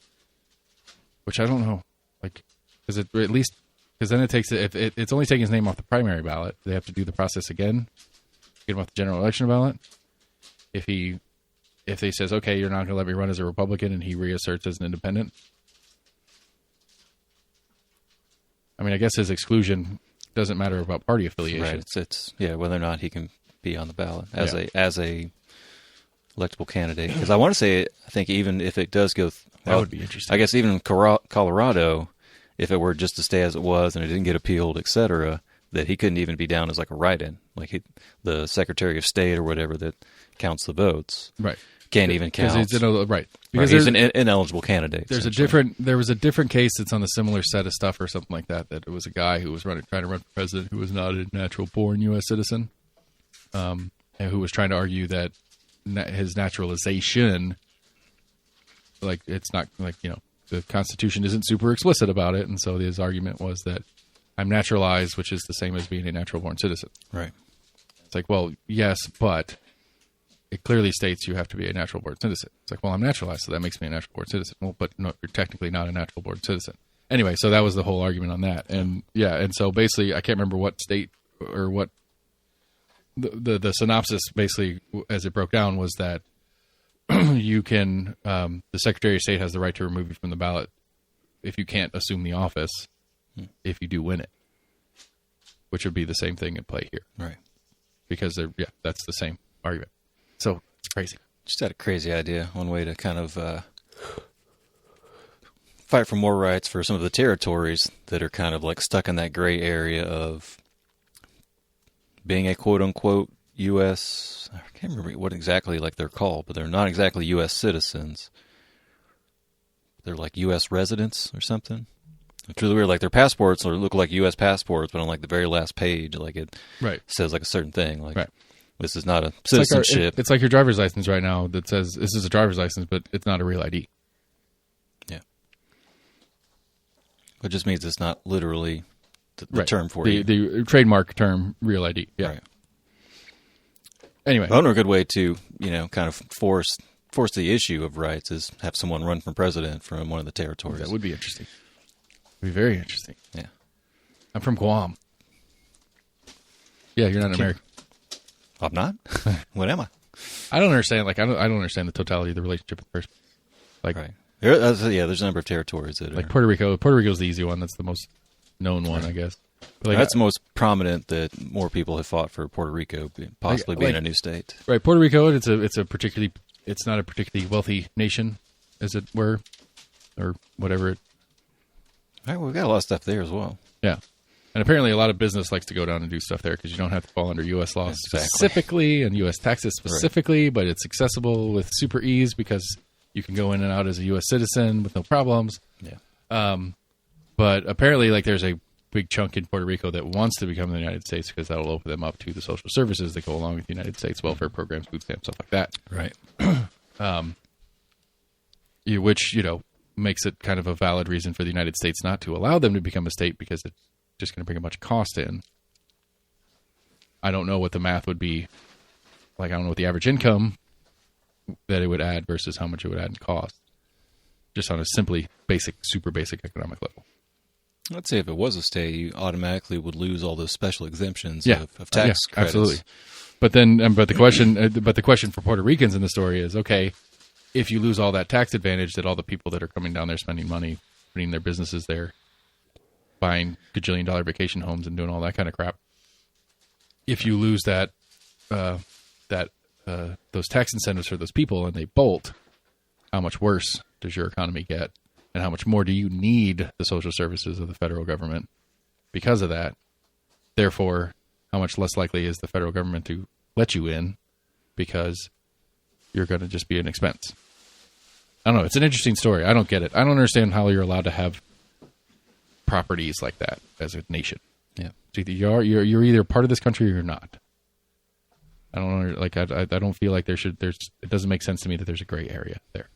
which I don't know, because then it takes if it's only taking his name off the primary ballot, they have to do the process again, get him off the general election ballot. If he says, okay, you're not going to let me run as a Republican, and he reasserts as an independent, I mean, I guess his exclusion doesn't matter about party affiliation. Right. It's whether or not he can be on the ballot as a electable candidate. Because I think even if it does go, that would be interesting. I guess even in Colorado, if it were just to stay as it was and it didn't get appealed, etc., that he couldn't even be down as like a write-in, the Secretary of State or whatever that counts the votes. Right. Can't even count. Because he's an ineligible candidate. There was a different case that's on a similar set of stuff or something like that. That it was a guy who was trying to run for president who was not a natural-born U.S. citizen, and who was trying to argue that his naturalization, it's not the Constitution isn't super explicit about it, and so his argument was that I'm naturalized, which is the same as being a natural-born citizen. Right. It's like, well, yes, but it clearly states you have to be a natural-born citizen. It's like, well, I'm naturalized, so that makes me a natural-born citizen. Well, but no, you're technically not a natural-born citizen. Anyway, so that was the whole argument on that. And and so basically, I can't remember what state or what the synopsis basically, as it broke down, was that you can, the Secretary of State has the right to remove you from the ballot if you can't assume the office if you do win it, which would be the same thing at play here. Right. Because that's the same argument. So it's crazy. Just had a crazy idea. One way to kind of fight for more rights for some of the territories that are kind of like stuck in that gray area of being a quote-unquote U.S. I can't remember what exactly they're called, but they're not exactly U.S. citizens. They're like U.S. residents or something. It's really weird. Their passports look like U.S. passports, but on the very last page, it says a certain thing. Right. This is not a citizenship. It's like your driver's license right now that says this is a driver's license, but it's not a real ID. Yeah. It just means it's not literally the Right. term for the trademark term, real ID. Yeah. Right. Anyway, Another good way to, kind of force the issue of rights is have someone run for president from one of the territories. that would be interesting. Would be very interesting. Yeah. I'm from Guam. Yeah, you're not an American. I'm not? What am I? I don't understand. Like, I don't understand the totality of the relationship with the person. Like, Right. There's a number of territories that like are... Puerto Rico. Puerto Rico's the easy one. That's the most known one, I guess. But like, That's the most prominent that more people have fought for Puerto Rico possibly being a new state. right. Puerto Rico. It's not a particularly wealthy nation, as it were, or whatever. All right, well, we've got a lot of stuff there as well. Yeah. And apparently a lot of business likes to go down and do stuff there because you don't have to fall under U.S. laws specifically and U.S. taxes specifically, but it's accessible with super ease because you can go in and out as a U.S. citizen with no problems. Yeah. But apparently, like, there's a big chunk in Puerto Rico that wants to become the United States because that'll open them up to the social services that go along with the United States, welfare programs, food stamps, stuff like that. Right. Which, makes it kind of a valid reason for the United States not to allow them to become a state because it's just going to bring a bunch of cost in. I don't know what the math would be. Like, I don't know what the average income that it would add versus how much it would add in cost. Just on a simply super basic economic level. Let's say if it was a state, you automatically would lose all those special exemptions Yeah. of tax credits. Absolutely. But then, but the question for Puerto Ricans in the story is, okay, if you lose all that tax advantage that all the people that are coming down there spending money, putting their businesses there, buying gajillion-dollar vacation homes and doing all that kind of crap, if you lose those tax incentives for those people and they bolt, how much worse does your economy get? And how much more do you need the social services of the federal government because of that? Therefore, how much less likely is the federal government to let you in because you're going to just be an expense? I don't know. It's an interesting story. I don't get it. I don't understand how you're allowed to have properties like that as a nation. Yeah. It's either you're either part of this country or you're not. I don't know. Like, I don't feel like it doesn't make sense to me that there's a gray area there.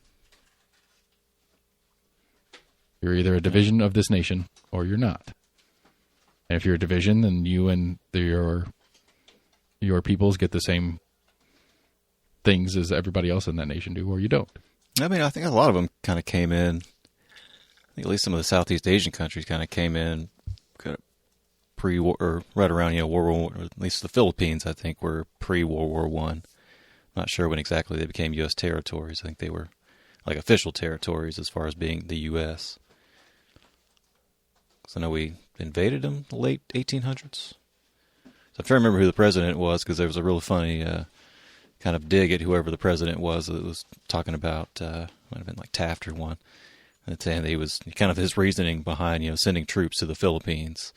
You're either a division of this nation or you're not. And if you're a division, then you and your peoples get the same things as everybody else in that nation do, or you don't. I mean, I think a lot of them kind of came in. I think at least some of the Southeast Asian countries kind of came in kind of pre-war, or right around World War, or at least the Philippines, I think, were pre-World War I. Not sure when exactly they became U.S. territories. I think they were like official territories as far as being the U.S. So I know we invaded them in the late 1800s. So I'm trying to remember who the president was because there was a really funny kind of dig at whoever the president was that was talking about, might have been like Taft or one, and saying that he was kind of his reasoning behind, sending troops to the Philippines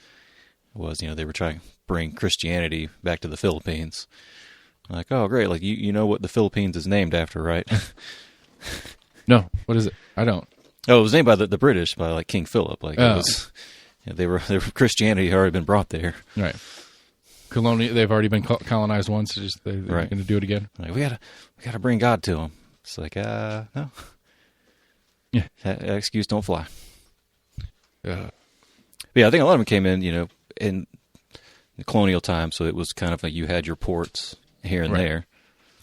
was, they were trying to bring Christianity back to the Philippines. Like, oh, great. Like, you know what the Philippines is named after, right? No. What is it? I don't. Oh, it was named by the British, by like King Philip. Like, it was, they were Christianity had already been brought there. Right. They've already been colonized once. So they're right. going to do it again. Like, we gotta bring God to them. It's like, no. Yeah. That excuse don't fly. Yeah. Yeah, I think a lot of them came in, in the colonial time, so it was kind of like you had your ports here and there.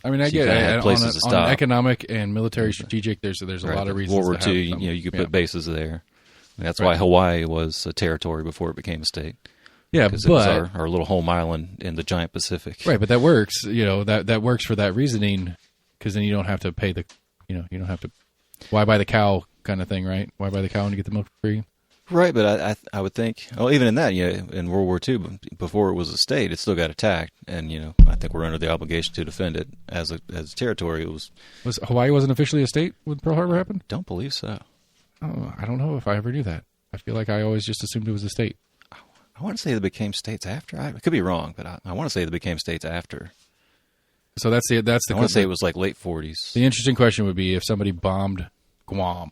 I mean, I So you get kinda had it. places to On stop. economic and military strategic, there's a lot of reasons. World War to II, have you could yeah. put bases there. And that's why Hawaii was a territory before it became a state. Yeah, because it was our little home island in the giant Pacific. Right, but that works. That works for that reasoning because then you don't have to pay the, you don't have to. Why buy the cow kind of thing, right? Why buy the cow when you get the milk for free? Right, but I would think, even in that, in World War II, before it was a state, it still got attacked, and I think we're under the obligation to defend it as a territory. It was Hawaii wasn't officially a state when Pearl Harbor happened? Don't believe so. Oh, I don't know if I ever knew that. I feel like I always just assumed it was a state. I want to say they became states after. I could be wrong, but I want to say they became states after. So that's the. I want to say it was like late 40s. The interesting question would be if somebody bombed Guam,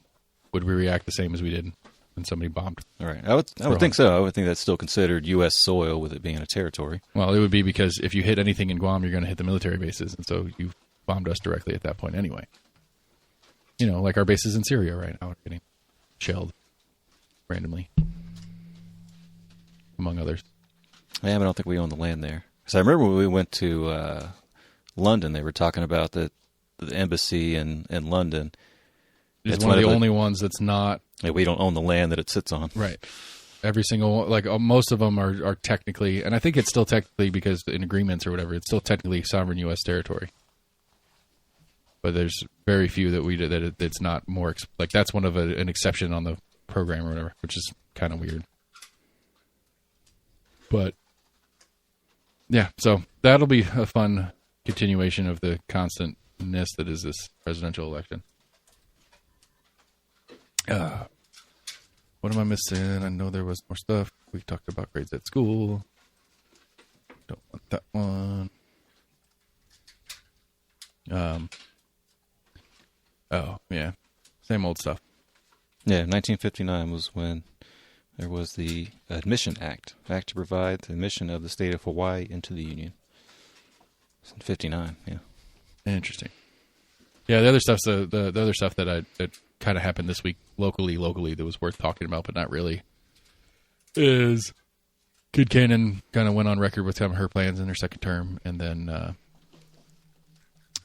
would we react the same as we did when somebody bombed? All right, I would think so. I would think that's still considered U.S. soil with it being a territory. Well, it would be because if you hit anything in Guam, you're going to hit the military bases, and so you bombed us directly at that point anyway. Like our bases in Syria right now are getting shelled randomly. among others. Yeah, but I don't think we own the land there. Because I remember when we went to London, they were talking about the embassy in London. It's one of the only ones that's not. Yeah, we don't own the land that it sits on. Right. Every single one, like most of them are technically, and I think it's still technically because in agreements or whatever, it's still technically sovereign U.S. territory. But there's very few that it's not more like that's one of an exception on the program or whatever, which is kind of weird. But yeah, so that'll be a fun continuation of the constantness that is this presidential election. What am I missing? I know there was more stuff. We talked about grades at school. Don't want that one. Oh, yeah. Same old stuff. Yeah, 1959 was when there was the Admission Act to provide the admission of the state of Hawaii into the Union. It's in 59, yeah. Interesting. Yeah, the other stuff's the other stuff that kind of happened this week locally that was worth talking about, but not really, is Kid Cannon kind of went on record with some of her plans in her second term, and then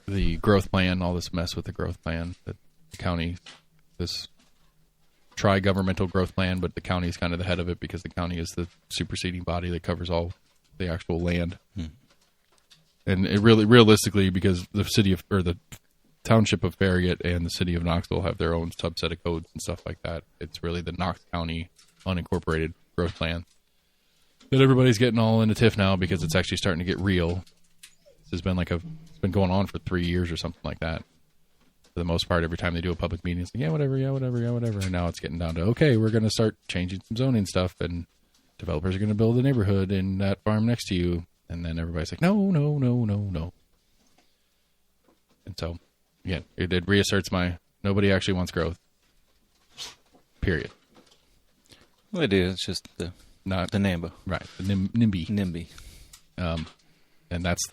the growth plan, all this mess with the growth plan, that the county, this tri-governmental growth plan, but the county is kind of the head of it because the county is the superseding body that covers all the actual land. And it really, realistically, because the the township of Farragut and the city of Knoxville have their own subset of codes and stuff like that. It's really the Knox County unincorporated growth plan that everybody's getting all in a tiff now because it's actually starting to get real. This has been it's been going on for 3 years or something like that. For the most part, every time they do a public meeting, it's like, yeah, whatever. And now it's getting down to, okay, we're going to start changing some zoning stuff, and developers are going to build a neighborhood in that farm next to you. And then everybody's like, no. And so, again, it reasserts nobody actually wants growth. Period. Well, they do. It's just the NAMBA. Right. The NIMBY. NIMBY. And that's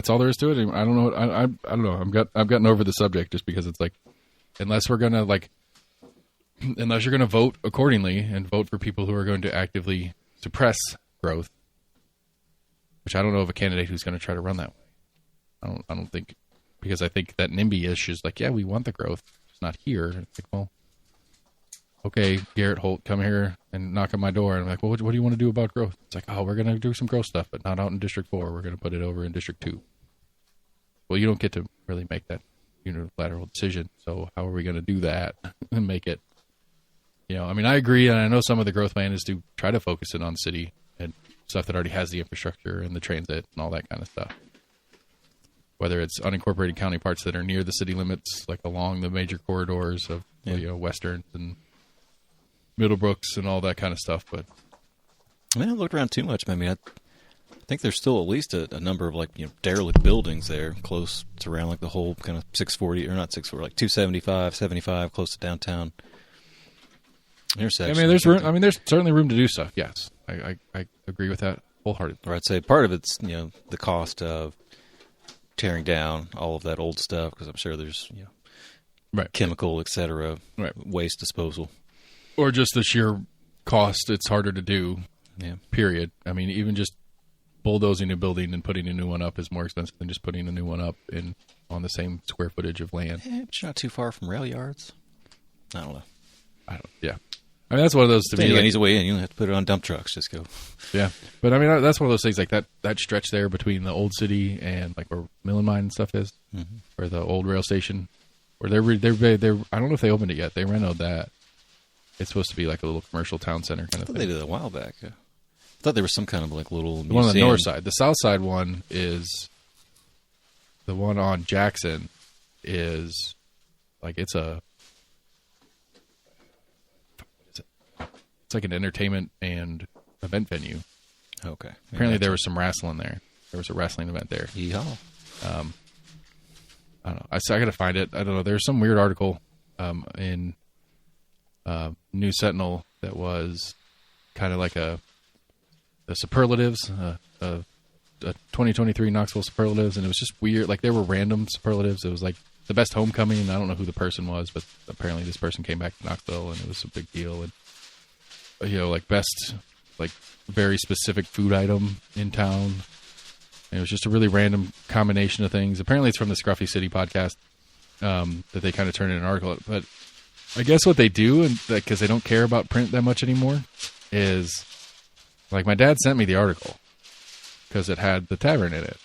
all there is to it. I don't know. I don't know. I've gotten over the subject just because it's like, unless you're going to vote accordingly and vote for people who are going to actively suppress growth, which I don't know of a candidate who's going to try to run that way. I don't think, because I think that NIMBY issue is like, yeah, we want the growth. It's not here. It's like, well, okay, Garrett Holt, come here and knock on my door. And I'm like, well, what do you want to do about growth? It's like, oh, we're going to do some growth stuff, but not out in District 4. We're going to put it over in District 2. Well, you don't get to really make that unilateral decision. So how are we going to do that and make it, I agree. And I know some of the growth plan is to try to focus it on city and stuff that already has the infrastructure and the transit and all that kind of stuff. Whether it's unincorporated county parts that are near the city limits, like along the major corridors of Westerns and Middlebrooks and all that kind of stuff. But I haven't looked around too much. I think there's still at least a number of derelict buildings there close to around the whole kind of 640 or not 640, 275, 75 close to downtown intersection. There's room. There's certainly room to do stuff. Yes, I agree with that wholeheartedly. Or I'd say part of it's the cost of tearing down all of that old stuff, because I'm sure there's right, chemical, etc., right, waste disposal, or just the sheer cost. It's harder to do. Yeah. Period. Even just bulldozing a building and putting a new one up is more expensive than just putting a new one up on the same square footage of land. It's not too far from rail yards. I don't know. Yeah. That's one of those to me. He's away in. You don't have to put it on dump trucks. Just go. Yeah, but that's one of those things like that stretch there between the old city and where Mill and Mine and stuff is, or the old rail station, where they're I don't know if they opened it yet. They renovated that. It's supposed to be like a little commercial town center kind of thing. They did it a while back. Yeah. I thought there was some kind of little museum. The one on the north side. The south side one is the one on Jackson. Is it's like an entertainment and event venue. Okay. Apparently there was some wrestling there. There was a wrestling event there. Yeehaw. I don't know. I got to find it. I don't know. There's some weird article in New Sentinel that was kind of like the superlatives, 2023 Knoxville superlatives, and it was just weird. There were random superlatives. It was like the best homecoming, and I don't know who the person was, but apparently this person came back to Knoxville, and it was a big deal. And best like very specific food item in town. And it was just a really random combination of things. Apparently it's from the Scruffy City podcast that they kind of turned in an article. But I guess what they do, and because they don't care about print that much anymore, is like my dad sent me the article because it had the tavern in it.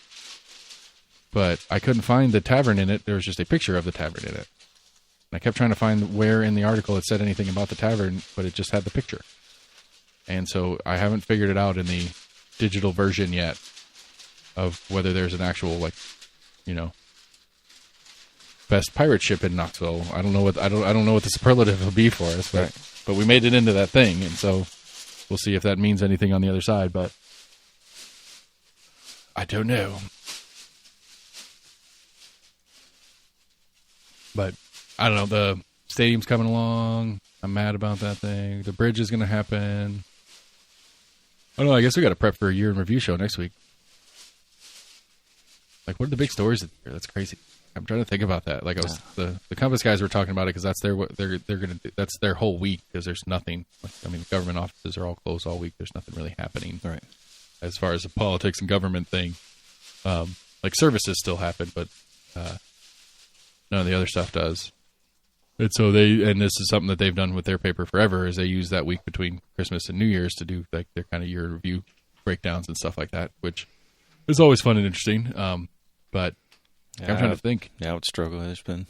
But I couldn't find the tavern in it. There was just a picture of the tavern in it. And I kept trying to find where in the article it said anything about the tavern, but it just had the picture. And so I haven't figured it out in the digital version yet of whether there's an actual, like, you know, best pirate ship in Knoxville. I don't know what the superlative will be for us, but we made it into that thing, and so we'll see if that means anything on the other side. But I don't know. But I don't know. The stadium's coming along. I'm mad about that thing. The bridge is going to happen. I don't know. I guess we got to prep for a year in review show next week. Like, what are the big stories this year? That's crazy. I'm trying to think about that. Like, the Compass guys were talking about it because that's they're going to do. That's their whole week because there's nothing. Like, I mean, government offices are all closed all week. There's nothing really happening. Right. As far as the politics and government thing, like services still happen, but none of the other stuff does. And so and this is something that they've done with their paper forever, is they use that week between Christmas and New Year's to do like their kind of year review breakdowns and stuff like that, which is always fun and interesting. But I'm trying to think. Yeah, I would struggle. There's been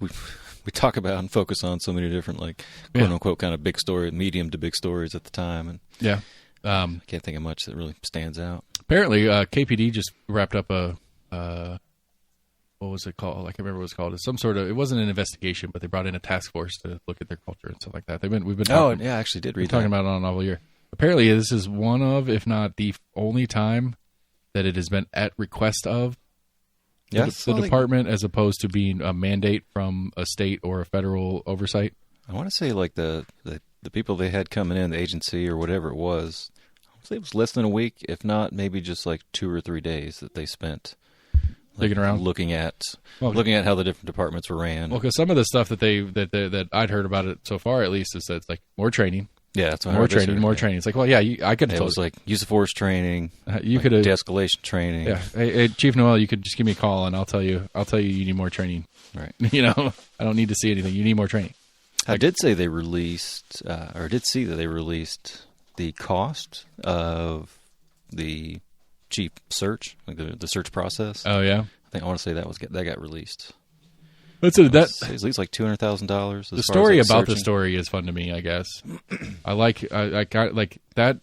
we talk about and focus on so many different, like, quote unquote kind of big story, medium to big stories at the time, and I can't think of much that really stands out. Apparently, KPD just wrapped up a what was it called? I can't remember what it was called. It's some sort of, it wasn't an investigation, but they brought in a task force to look at their culture and stuff like that. We've been talking, I actually did read talking about it on Novel Year. Apparently, this is one of, if not the only time that it has been at request of the department, as opposed to being a mandate from a state or a federal oversight. I want to say like the people they had coming in, the agency or whatever it was, I would say it was less than a week, if not maybe just like 2 or 3 days that they spent digging around, looking at how the different departments were ran. Well, because some of the stuff that I'd heard about it so far, at least, is that it's like more training. Yeah, that's what more training. It's like, well, yeah, I could have told you. It was like use of force training. You could have de-escalation training. Yeah, hey, Chief Noel, you could just give me a call and I'll tell you you need more training. Right. You know, I don't need to see anything. You need more training. I did say they released, or did see that they released the cost of the chief search, like the search process. Oh yeah, I want to say that got released. That's it. It's at least like $200,000. The story about the story is fun to me, I guess. I like that.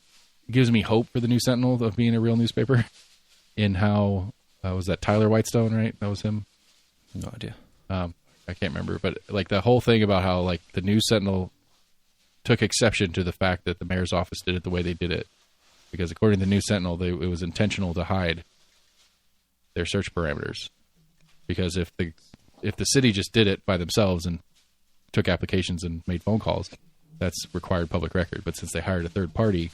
Gives me hope for the New Sentinel of being a real newspaper. In how was that Tyler Whitestone, right? That was him. No idea. I can't remember, but like the whole thing about how like the News Sentinel took exception to the fact that the mayor's office did it the way they did it, because according to the News Sentinel, it was intentional to hide their search parameters. Because if the city just did it by themselves and took applications and made phone calls, that's required public record. But since they hired a third party,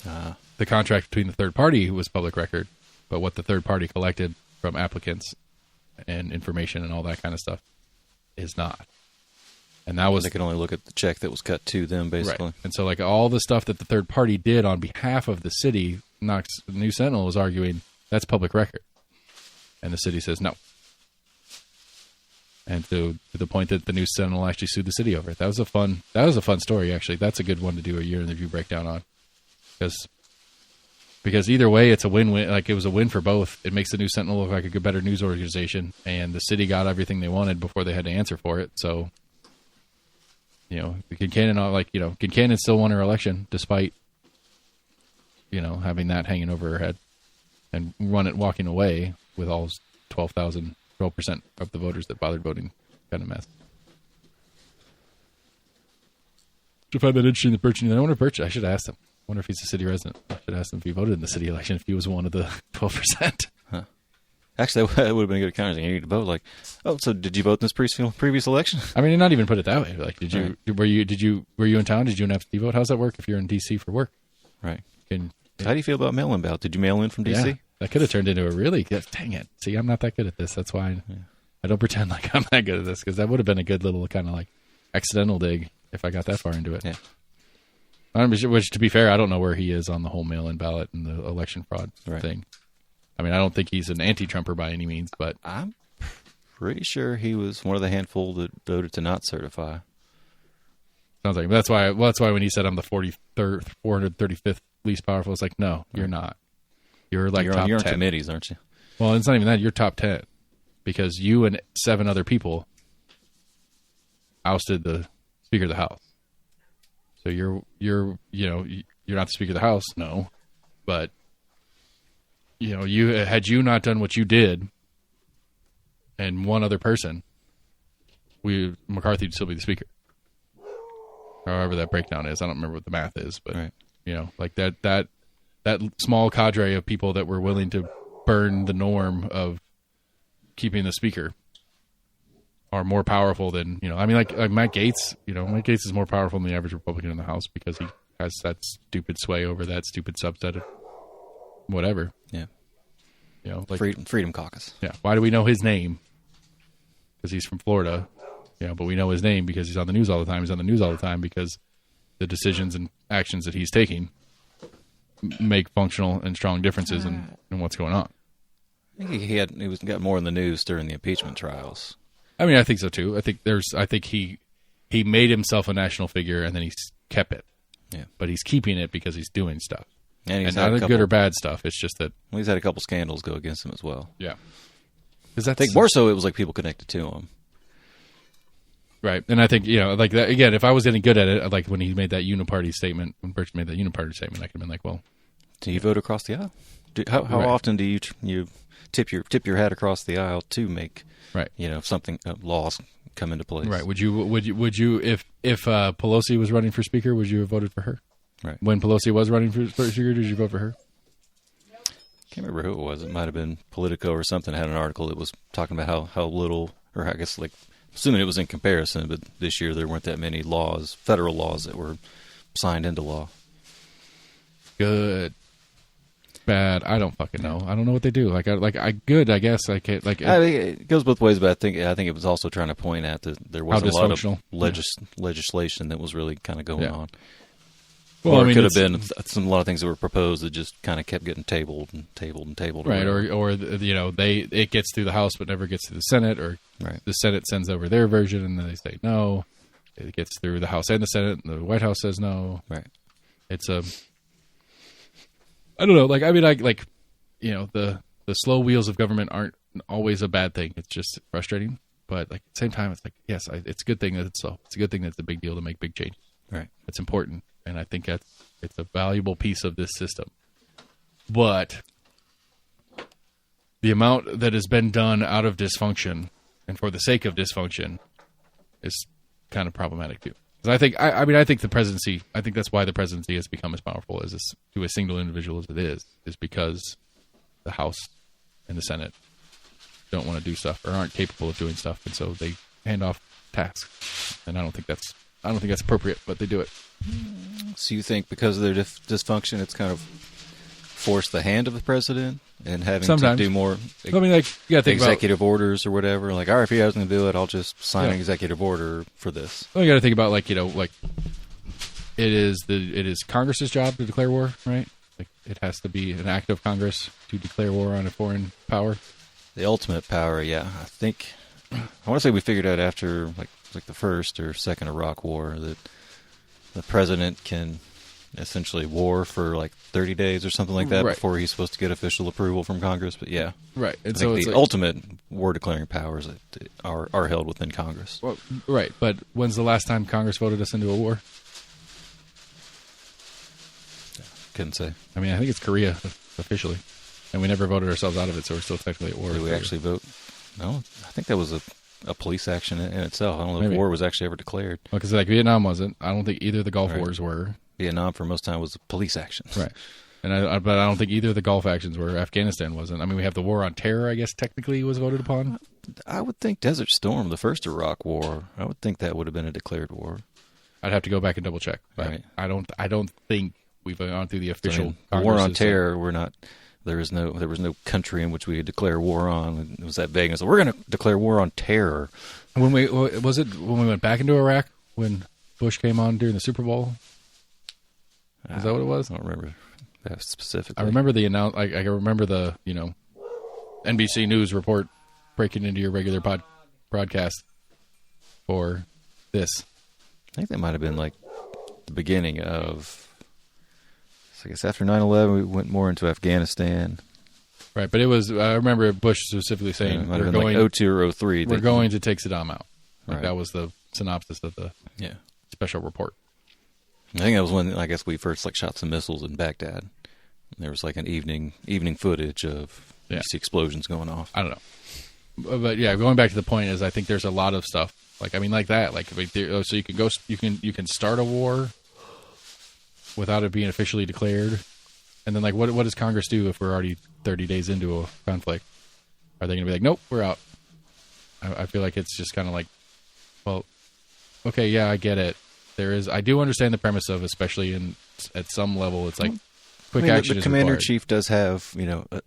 the contract between the third party was public record, but what the third party collected from applicants and information and all that kind of stuff is not. And that was, they could only look at the check that was cut to them, basically. Right. And so like all the stuff that the third party did on behalf of the city, New Sentinel was arguing that's public record. And the city says no. And to the point that the News Sentinel actually sued the city over it. That was a fun story, actually. That's a good one to do a year in review breakdown on. Because either way, it's a win-win. Like, it was a win for both. It makes the News Sentinel look like a better news organization, and the city got everything they wanted before they had to answer for it. So, you know, Kincannon still won her election despite, you know, having that hanging over her head and walking away with all 12% of the voters that bothered voting. Kind of mess. I find that interesting that Burchett. I wonder if Burchett. I should ask him. I wonder if he's a city resident. I should ask him if he voted in the city election, if he was one of the 12%. Huh. Actually, that would have been a good conversation. You need to vote. Like, oh, so did you vote in this previous election? I mean, not even put it that way. Like, were you in town? Did you an absentee vote? How's that work if you're in DC for work? Right. How do you feel about mail-in ballot? Did you mail in from DC? Yeah, that could have turned into a really good. Dang it! See, I'm not that good at this. That's why I don't pretend like I'm that good at this, because that would have been a good little kind of like accidental dig if I got that far into it. Yeah. Which, to be fair, I don't know where he is on the whole mail-in ballot and the election fraud thing. I mean, I don't think he's an anti-Trumper by any means, but I'm pretty sure he was one of the handful that voted to not certify. Sounds like that's why when he said I'm the 435th least powerful, it's like, no, you're not. You're like top 10. You're on committees, aren't you? Well, it's not even that. You're top 10 because you and 7 other people ousted the Speaker of the House. So you're not the Speaker of the House, no, but had you not done what you did, and one other person, McCarthy would still be the Speaker. However that breakdown is, I don't remember what the math is, but like that small cadre of people that were willing to burn the norm of keeping the Speaker are more powerful than like Matt Gaetz. Matt Gaetz is more powerful than the average Republican in the House because he has that stupid sway over that stupid subset of whatever. Yeah, like Freedom Caucus. Yeah, why do we know his name? Because he's from Florida. But we know his name because he's on the news all the time. He's on the news all the time because the decisions and actions that he's taking make functional and strong differences in what's going on. I think he got more in the news during the impeachment trials. I mean, I think so too. I think he made himself a national figure and then he kept it. Yeah, but he's keeping it because he's doing stuff, and not good or bad stuff. It's just that he's had a couple scandals go against him as well. Yeah, because I think more so it was like people connected to him. Right, and I think like that again. If I was any good at it, like when he made that uniparty statement, when Burchett made that uniparty statement, I could have been like, "Well, do you vote across the aisle? How often do you tip your hat across the aisle to make something laws come into place? Right? Would you if Pelosi was running for Speaker, would you have voted for her? Right. When Pelosi was running for Speaker, did you vote for her? Can't remember who it was. It might have been Politico or something. Had an article that was talking about how little, or I guess like. Assuming it was in comparison, but this year there weren't that many federal laws that were signed into law. Good, bad. I don't fucking know. I don't know what they do. Good. I guess I can't. Like, I think it goes both ways, but I think it was also trying to point at that there wasn't a lot of legislation that was really kind of going on. Well, it could have been a lot of things that were proposed that just kind of kept getting tabled. Right, or it gets through the House but never gets through the Senate, or the Senate sends over their version and then they say no. It gets through the House and the Senate, and the White House says no. Right. It's I don't know. Like, I mean, the slow wheels of government aren't always a bad thing. It's just frustrating. But like at the same time, it's like, yes, it's a good thing that it's slow. It's a good thing that it's a big deal to make big changes. Right. It's important. And I think it's a valuable piece of this system. But the amount that has been done out of dysfunction and for the sake of dysfunction is kind of problematic too. Because I think the presidency, I think that's why the presidency has become as powerful as to a single individual as it is because the House and the Senate don't want to do stuff or aren't capable of doing stuff, and so they hand off tasks. And I don't think that's appropriate, but they do it. So you think because of their dysfunction, it's kind of forced the hand of the president and having to do more you gotta think executive orders or whatever? Like, all right, if he doesn't do it, I'll just sign an executive order for this. Well, you got to think about it is Congress's job to declare war, right? Like, it has to be an act of Congress to declare war on a foreign power. The ultimate power, yeah. I want to say we figured out after like the first or second Iraq War that the president can essentially war for like 30 days or something like that before he's supposed to get official approval from Congress. But yeah, right. And I think the ultimate war declaring powers are held within Congress. Well, right, but when's the last time Congress voted us into a war? Couldn't say. I mean, I think it's Korea officially, and we never voted ourselves out of it, so we're still technically at war. Did we actually vote? No, I think that was a police action in itself. I don't know if war was actually ever declared. Well, because Vietnam wasn't. I don't think either of the Gulf Wars were. Vietnam for most time was a police action. Right. And but I don't think either of the Gulf actions were. Afghanistan wasn't. I mean, we have the war on terror, I guess, technically was voted upon. I would think Desert Storm, the first Iraq War, I would think that would have been a declared war. I'd have to go back and double check. But right. I don't think we've gone through the official war on terror. We're not. There was no country in which we could declare war on. It was that vague. So we're going to declare war on terror. When we went back into Iraq when Bush came on during the Super Bowl? Is that what it was? I don't remember that specifically. I remember the I remember the NBC News report breaking into your regular broadcast for this. I think that might have been like the beginning of. So I guess after 9/11, we went more into Afghanistan. Right, but it was. I remember Bush specifically saying It might have been like 02 or 03. We're going to take Saddam out. Like Right. That was the synopsis of the special report. I think that was when I guess we first like shot some missiles in Baghdad. There was like an evening footage of you see explosions going off. I don't know, but yeah, going back to the point is I think there's a lot of stuff like that. Like so you can go, you can start a war without it being officially declared, and then like what does Congress do if we're already 30 days into a conflict? Are they going to be like, nope, we're out? I feel like it's just kind of like, well, okay, yeah, I get it. I do understand the premise of, especially at some level, it's like quick action. The is commander in required. chief does have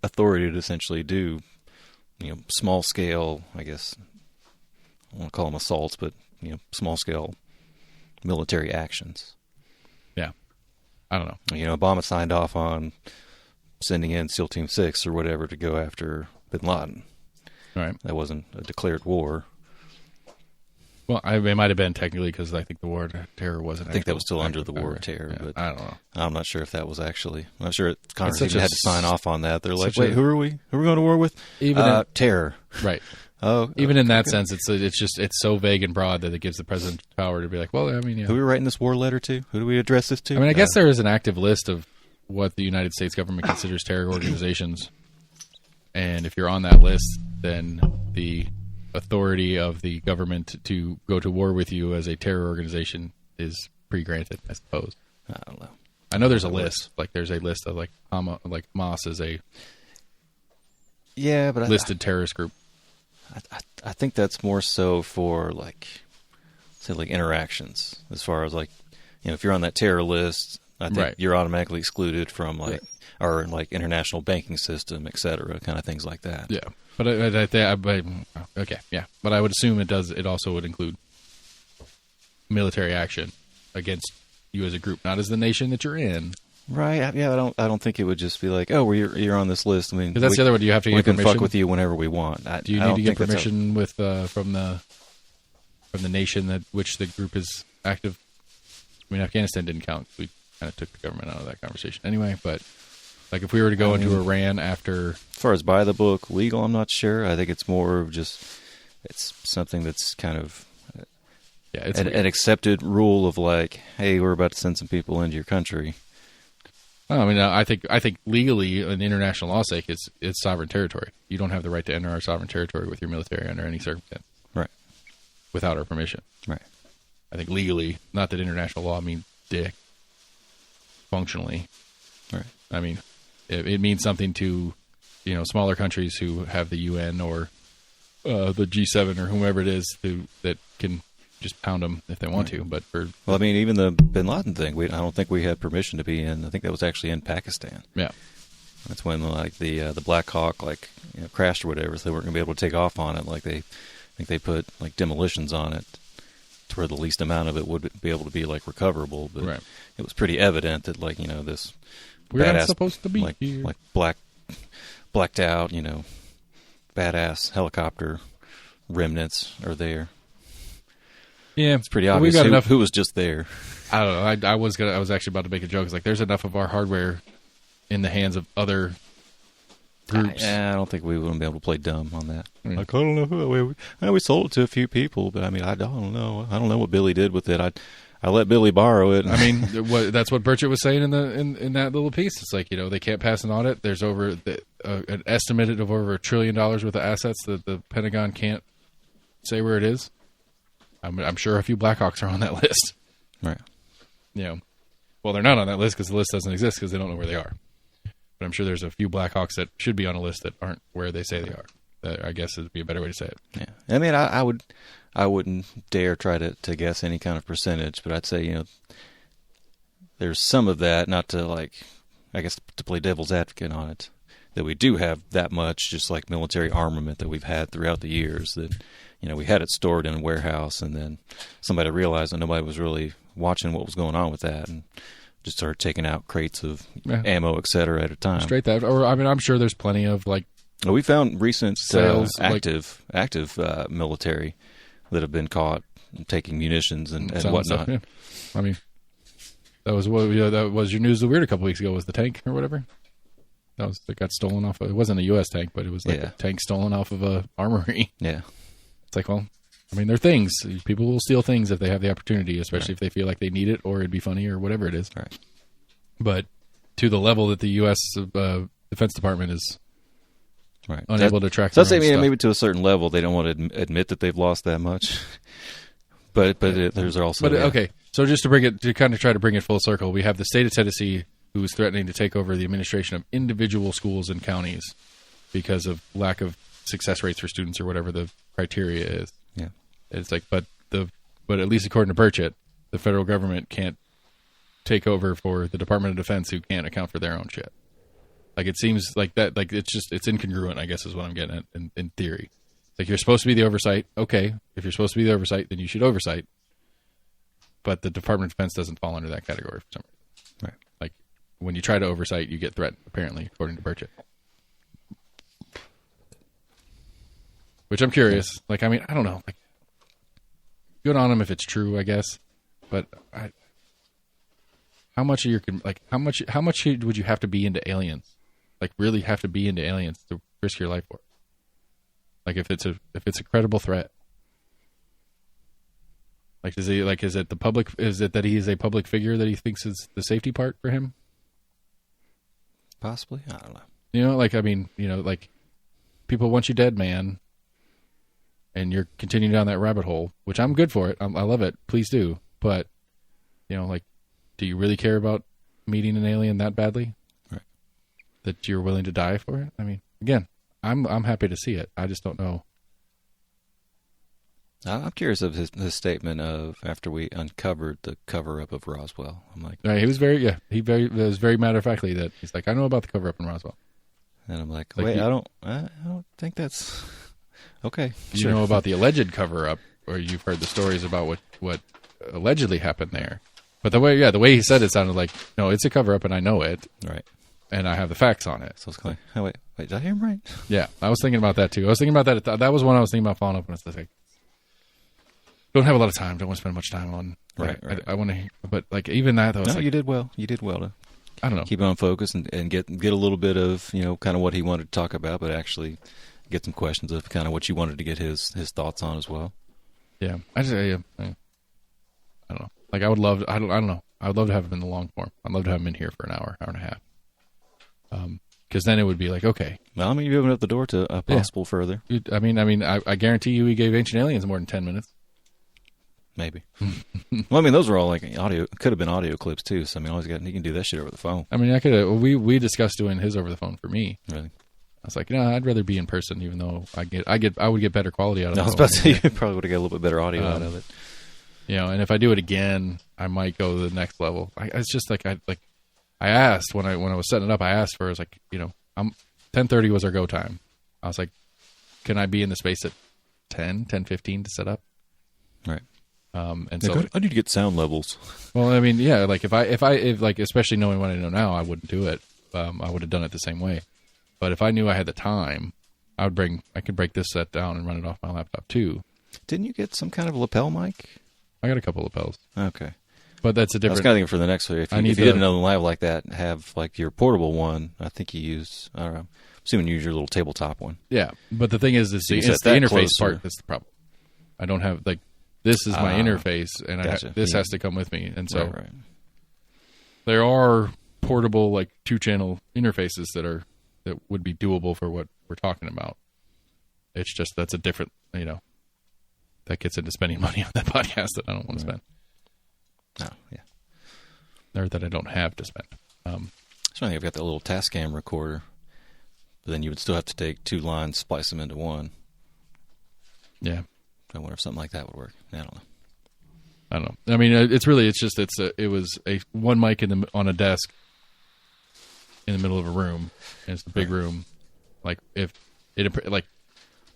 authority to essentially do small scale. I guess I don't want to call them assaults, but small scale military actions. Yeah, I don't know. Obama signed off on sending in SEAL Team 6 or whatever to go after bin Laden. Right. That wasn't a declared war. Well, it might have been technically because I think the war of terror wasn't. I think that was still under the war of terror, but I don't know. I'm not sure if that was actually. I'm not sure Congress It's even had to sign off on that. They're like, such wait, who are we? Who are we going to war with? Even terror. Right. Oh, even in that sense, it's so vague and broad that it gives the president power to be like, well, I mean, who are we writing this war letter to? Who do we address this to? I mean, I guess there is an active list of what the United States government considers terror organizations, and if you're on that list, then the authority of the government to go to war with you as a terror organization is pre-granted, I suppose. I don't know. I know there's a list. Like there's a list of like Hamas is a but listed terrorist group. I think that's more so for like interactions, as far as like if you're on that terror list, I think you're automatically excluded from or like international banking system, et cetera, kind of things like that. Yeah. But okay, yeah. But I would assume it does. It also would include military action against you as a group, not as the nation that you're in. Right? Yeah. I don't think it would just be like, oh, you're on this list. I mean, because that's the other one. Do you have to get permission? We can fuck with you whenever we want. Do you need to get permission with from the nation that which the group is active? I mean, Afghanistan didn't count. We kind of took the government out of that conversation anyway. But like, if we were to go into Iran after, as far as by the book legal, I'm not sure. I think it's more of just it's something that's kind of it's an accepted rule of like, hey, we're about to send some people into your country. I mean, I think legally, in international law's sake, it's sovereign territory. You don't have the right to enter our sovereign territory with your military under any circumstance, right? Without our permission, right? I think legally, not that international law means dick. Functionally, right? I mean, it means something to smaller countries who have the UN or the G7 or whomever it is that can just pound them if they want to. But I mean, even the bin Laden thing, I don't think we had permission to be in. I think that was actually in Pakistan. Yeah, that's when like the Black Hawk crashed or whatever, so they weren't going to be able to take off on it. Like I think they put like demolitions on it to where the least amount of it would be able to be like recoverable. But it was pretty evident that like this we're badass, not supposed to be here. Like blacked out, badass helicopter remnants are there. Yeah, it's pretty obvious who was just there. I don't know. I was actually about to make a joke. It's like there's enough of our hardware in the hands of other groups. I don't think we wouldn't be able to play dumb on that. Like, I don't know who we sold it to a few people, but I mean, I don't know. I don't know what Billy did with it. I let Billy borrow it. I mean, that's what Burchett was saying in that little piece. It's like they can't pass an audit. There's over an estimated of over $1 trillion worth of assets that the Pentagon can't say where it is. I'm sure a few Blackhawks are on that list. Right. Well, they're not on that list because the list doesn't exist because they don't know where they are. But I'm sure there's a few Blackhawks that should be on a list that aren't where they say they are. I guess it'd be a better way to say it. Yeah. I mean, I wouldn't dare try to guess any kind of percentage, but I'd say, there's some of that, not to to play devil's advocate on it, that we do have that much just like military armament that we've had throughout the years that, we had it stored in a warehouse and then somebody realized that nobody was really watching what was going on with that and just start taking out crates of ammo, et cetera, at a time. Straight that, or I mean, I'm sure there's plenty of like. We found recent sales, active military that have been caught taking munitions and whatnot. Stuff, yeah. I mean, that was that was your news of the weird a couple weeks ago. Was the tank or whatever? That got stolen off. It wasn't a U.S. tank, but it was like a tank stolen off of a armory. Yeah, it's like, well, I mean, they're things. People will steal things if they have the opportunity, especially if they feel like they need it or it'd be funny or whatever it is. Right. But to the level that the U.S. Defense Department is unable to track. So maybe to a certain level, they don't want to admit that they've lost that much. But there's also. But okay, so just to kind of try to bring it full circle, we have the state of Tennessee who is threatening to take over the administration of individual schools and counties because of lack of success rates for students or whatever the criteria is. Yeah. It's like, but at least according to Burchett, the federal government can't take over for the Department of Defense, who can't account for their own shit. Like, it seems like that. Like, it's incongruent, I guess, is what I'm getting at in theory. It's like, you're supposed to be the oversight. Okay, if you're supposed to be the oversight, then you should oversight. But the Department of Defense doesn't fall under that category for some reason. Right. Like, when you try to oversight, you get threatened, apparently, according to Burchett. Which I'm curious. Like, I mean, I don't know. Like, good on him if it's true, I guess. But how much would you have to be into aliens? Like, really have to be into aliens to risk your life for? Like, if it's a credible threat. Like, is it that he is a public figure that he thinks is the safety part for him? Possibly. I don't know. You know, like, I mean, you know, like, people want you dead, man. And you're continuing down that rabbit hole, which I'm good for it. I love it. Please do. But, you know, like, do you really care about meeting an alien that badly? Right. That you're willing to die for it? I mean, again, I'm happy to see it. I just don't know. I'm curious of his statement of after we uncovered the cover-up of Roswell. I'm like, he was it was very matter-of-factly that he's like, I know about the cover-up in Roswell. And I'm like wait, I don't think that's okay. You know about the alleged cover-up, or you've heard the stories about what allegedly happened there. But the way he said it sounded like, no, it's a cover-up and I know it. Right. And I have the facts on it. So it's like, oh, wait, did I hear him right? Yeah, I was thinking about that too. I was thinking about that. That was one I was thinking about following up on. It's like, don't have a lot of time. Don't want to spend much time on. Right. I want to, but like even that though. No, you did well. You did well to. I don't know. Keep it on focus and get a little bit of, you know, kind of what he wanted to talk about, but actually get some questions of kind of what you wanted to get his thoughts on as well. Yeah, I don't know. Like, I would love. I don't know. I would love to have him in the long form. I'd love to have him in here for an hour and a half. Because then it would be like, okay. Well, I mean, you opened up the door to a possible further. I guarantee you he gave Ancient Aliens more than 10 minutes. Maybe. Well, I mean, those were all like audio. Could have been audio clips too. So I mean, he can do that shit over the phone. I mean, I could. We discussed doing his over the phone for me. Really? I was like, I'd rather be in person, even though I would get better quality out of it. I was about to say you probably would have got a little bit better audio out of it. You know, and if I do it again, I might go to the next level. It's just like I asked when I was setting it up. I asked for, I was like, 10:30 was our go time. I was like, can I be in the space at 10:15 to set up? Right. And so I need to get sound levels. Well, I mean, yeah, like if like, especially knowing what I know now, I wouldn't do it. I would have done it the same way. But if I knew I had the time, I could break this set down and run it off my laptop too. Didn't you get some kind of lapel mic? I got a couple lapels. Okay. But that's a different. I was kind of thinking for the next one. If you did another live like that, have like your portable one. I think you use. I don't know. Assuming you use your little tabletop one. Yeah, but the thing is it's the interface part that's the problem. I don't have this is my interface, and gotcha. This has to come with me, and so right. There are portable 2-channel interfaces that would be doable for what we're talking about. It's just that's a different that gets into spending money on that podcast that I don't want to spend. Oh, yeah. Or that I don't have to spend. So I've got that little Tascam recorder, but then you would still have to take 2 lines, splice them into one. Yeah. I wonder if something like that would work. I don't know. I mean, it was a one mic on a desk in the middle of a room, and it's a big room. Did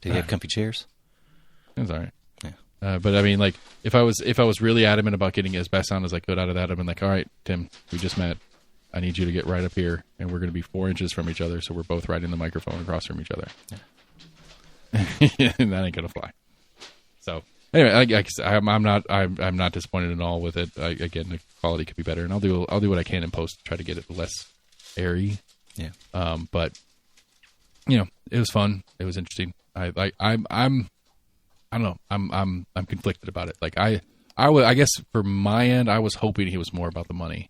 you have comfy chairs? It was all right. Yeah. But I mean, like, if I was really adamant about getting as best sound as I could out of that, I've been like, all right, Tim, we just met. I need you to get right up here, and we're going to be 4 inches from each other, so we're both right in the microphone across from each other. Yeah. And that ain't gonna fly. So anyway, I'm not disappointed at all with it. Again, the quality could be better, and I'll do what I can in post to try to get it less airy. Yeah. But you know, it was fun. It was interesting. I don't know. I'm conflicted about it. Like I guess for my end, I was hoping he was more about the money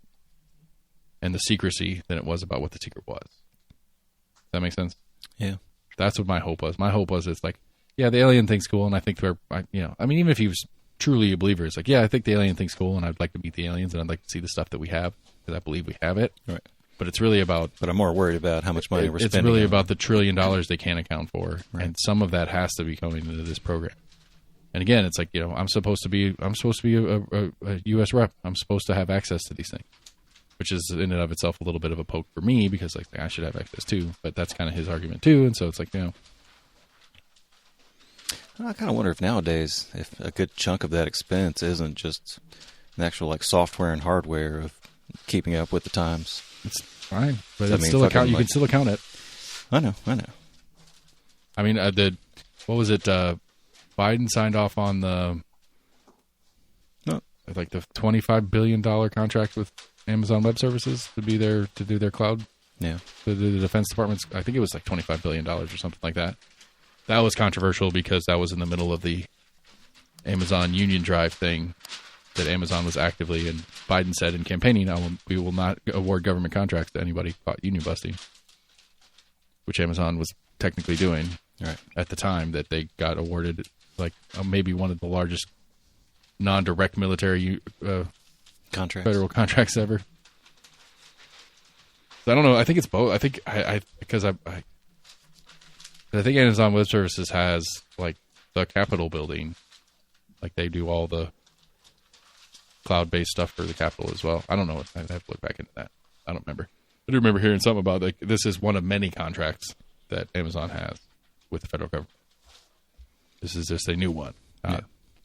and the secrecy than it was about what the secret was. Does that make sense? Yeah. That's what my hope was. My hope was it's like, yeah, the alien thing's cool, and I think even if he was truly a believer, it's like, yeah, I think the alien thing's cool, and I'd like to meet the aliens, and I'd like to see the stuff that we have, because I believe we have it. Right. But it's really about... But I'm more worried about how much money we're spending. It's really about the $1 trillion they can't account for, right. And some of that has to be going into this program. And again, it's like, you know, I'm supposed to be a U.S. rep. I'm supposed to have access to these things, which is in and of itself a little bit of a poke for me, because like I should have access too. But that's kind of his argument too, and so it's like, you know. I kind of wonder if nowadays, if a good chunk of that expense isn't just an actual like software and hardware of keeping up with the times. It's fine, but it's still account. You can still account it. I know. I mean, what was it? Biden signed off on the like the $25 billion contract with Amazon Web Services to be there to do their cloud. Yeah, the Defense Department's. I think it was like $25 billion or something like that. That was controversial because that was in the middle of the Amazon Union Drive thing that Amazon was actively, and Biden said in campaigning, we will not award government contracts to anybody caught union busting, which Amazon was technically doing at the time that they got awarded like maybe one of the largest non-direct military federal contracts ever. So I don't know. I think it's both. I think I think Amazon Web Services has like the Capitol building, like they do all the cloud-based stuff for the Capitol as well. I don't know. I have to look back into that. I don't remember. I do remember hearing something about like this is one of many contracts that Amazon has with the federal government. This is just a new one,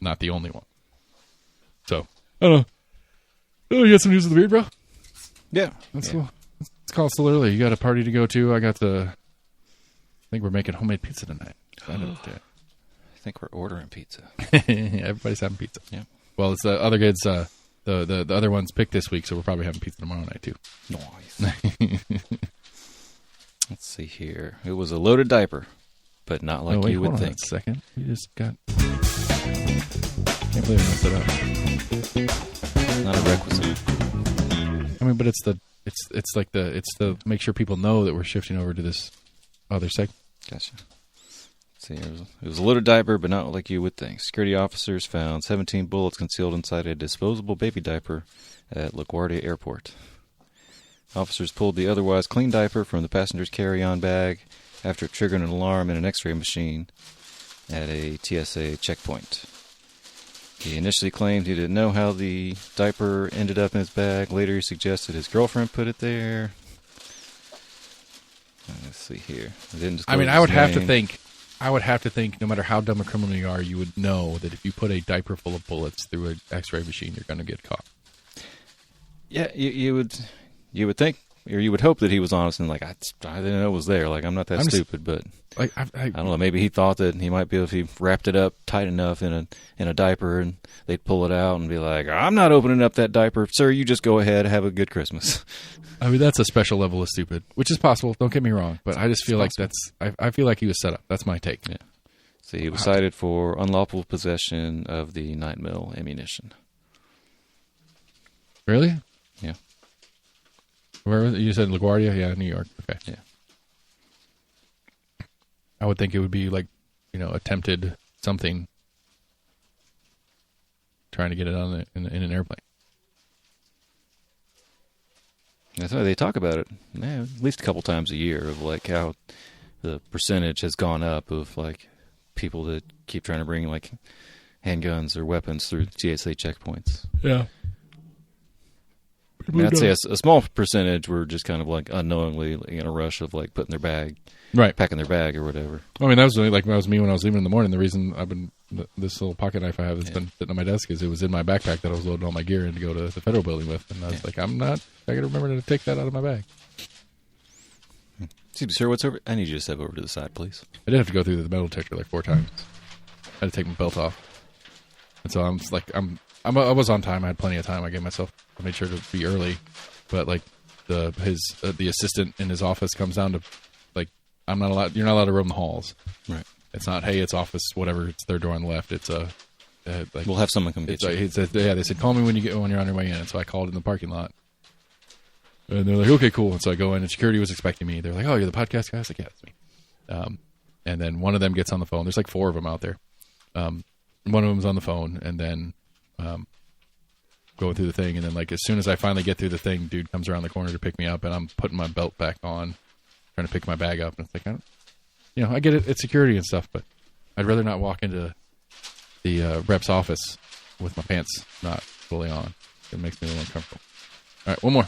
not the only one. So I don't know. Oh, you got some news of the beard, bro? Yeah, that's cool. It's called still early. You got a party to go to. I think we're making homemade pizza tonight. I think we're ordering pizza. Everybody's having pizza. Yeah. Well, it's the other kids. The other ones picked this week, so we're probably having pizza tomorrow night too. Nice. Let's see here. It was a loaded diaper, but not like you would think. A second. We just got. Can't believe I messed it up. Not a requisite. I mean, but it's the make sure people know that we're shifting over to this other segment. Gotcha. See, it was a loaded diaper, but not like you would think. Security officers found 17 bullets concealed inside a disposable baby diaper at LaGuardia Airport. Officers pulled the otherwise clean diaper from the passenger's carry-on bag after triggering an alarm in an X-ray machine at a TSA checkpoint. He initially claimed he didn't know how the diaper ended up in his bag. Later, he suggested his girlfriend put it there. Let's see here. I mean, I would have to think, no matter how dumb a criminal you are, you would know that if you put a diaper full of bullets through an X-ray machine, you're going to get caught. Yeah, you would think, or you would hope that he was honest and like, I didn't know it was there. Like, I'm not that stupid, but like, I don't know. Maybe he thought that he might be able, if he wrapped it up tight enough in a diaper, and they'd pull it out and be like, I'm not opening up that diaper, sir. You just go ahead, have a good Christmas. I mean, that's a special level of stupid, which is possible. Don't get me wrong, but I just feel like I feel like he was set up. That's my take. Yeah. So he was cited for unlawful possession of the 9mm ammunition. Really? Yeah. Where was it? You said LaGuardia? Yeah, New York. Okay. Yeah. I would think it would be like, attempted something, trying to get it on in an airplane. That's why they talk about it at least a couple times a year of like how the percentage has gone up of like people that keep trying to bring like handguns or weapons through TSA checkpoints. Yeah. I mean, I'd say a small percentage were just kind of like unknowingly in a rush of like putting their bag, Right. packing their bag or whatever. I mean, that was like that was me when I was leaving in the morning. The reason this little pocket knife I have that's been sitting on my desk is it was in my backpack that I was loading all my gear in to go to the federal building with, and I was like, I got to remember to take that out of my bag. Excuse me, sir, what's over? I need you to step over to the side, please. I did have to go through the metal detector like 4 times. I had to take my belt off, and so I was on time. I had plenty of time. I made sure to be early, but like the assistant in his office comes down to like, you're not allowed to roam the halls. Right. It's not, hey, it's office, whatever. It's their door on the left. It's like, We'll have someone come get you. They said, call me when you're on your way in. And so I called in the parking lot. And they're like, okay, cool. And so I go in, and security was expecting me. They're like, oh, you're the podcast guy? I was like, yeah, that's me. And then one of them gets on the phone. There's like 4 of them out there. One of them's on the phone, and then going through the thing. And then like as soon as I finally get through the thing, dude comes around the corner to pick me up, and I'm putting my belt back on, trying to pick my bag up. And it's like, I get it. It's security and stuff, but I'd rather not walk into the rep's office with my pants not fully on. It makes me a little uncomfortable. All right, one more.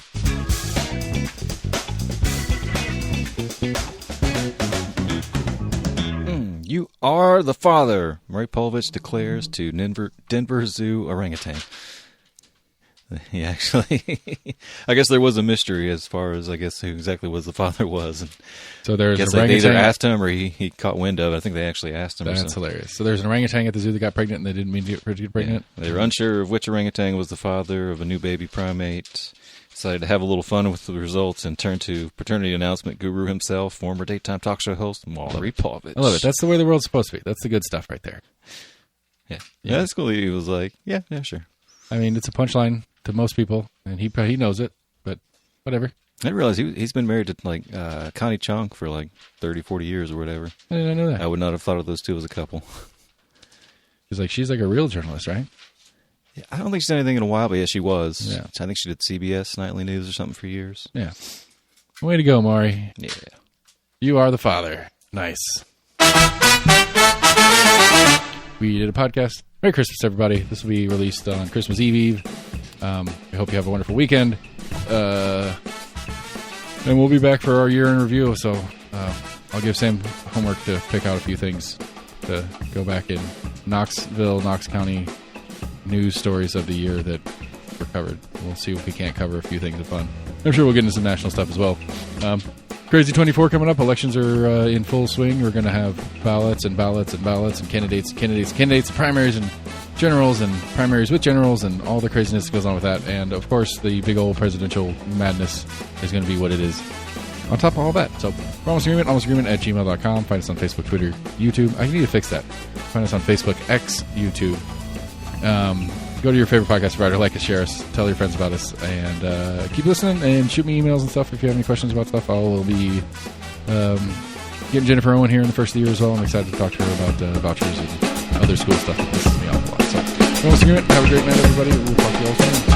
You are the father, Murray Povich declares to Denver Zoo orangutan. He actually, I guess there was a mystery as far as I guess who exactly was the father was. And so there's I guess an orangutan. they either asked him or he caught wind of it. I think they actually asked him. That's hilarious. So there's an orangutan at the zoo that got pregnant, and they didn't mean to get pregnant. Yeah. They were unsure of which orangutan was the father of a new baby primate. Decided to have a little fun with the results and turned to paternity announcement guru himself, former daytime talk show host Maury Povich. I love it. That's the way the world's supposed to be. That's the good stuff right there. Yeah. That's cool. He was like, yeah, sure. I mean, it's a punchline to most people, and he knows it, but whatever. I didn't realize he's been married to like Connie Chung for like 30, 40 years or whatever. I didn't know that. I would not have thought of those two as a couple. She's like a real journalist, right? Yeah, I don't think she's done anything in a while, but yeah, she was. Yeah. I think she did CBS Nightly News or something for years. Yeah. Way to go, Maury. Yeah. You are the father. Nice. We did a podcast. Merry Christmas, everybody. This will be released on Christmas Eve. I hope you have a wonderful weekend. And we'll be back for our year in review, so I'll give Sam homework to pick out a few things to go back in Knoxville, Knox County news stories of the year that were covered. We'll see if we can't cover a few things of fun. I'm sure we'll get into some national stuff as well. Crazy 24 coming up. Elections are in full swing. We're going to have ballots and candidates, primaries and generals and primaries with generals and all the craziness that goes on with that. And, of course, the big old presidential madness is going to be what it is on top of all that. So, for Almost Agreement at gmail.com. Find us on Facebook, Twitter, YouTube. I need to fix that. Find us on Facebook, X, YouTube. Go to your favorite podcast provider, like us, share us, tell your friends about us, and keep listening, and shoot me emails and stuff if you have any questions about stuff. I will be getting Jennifer Owen here in the first of the year as well. I'm excited to talk to her about vouchers and other school stuff that pisses me off a lot. So, Almost Agreement. Have a great night, everybody. We'll talk to you all soon.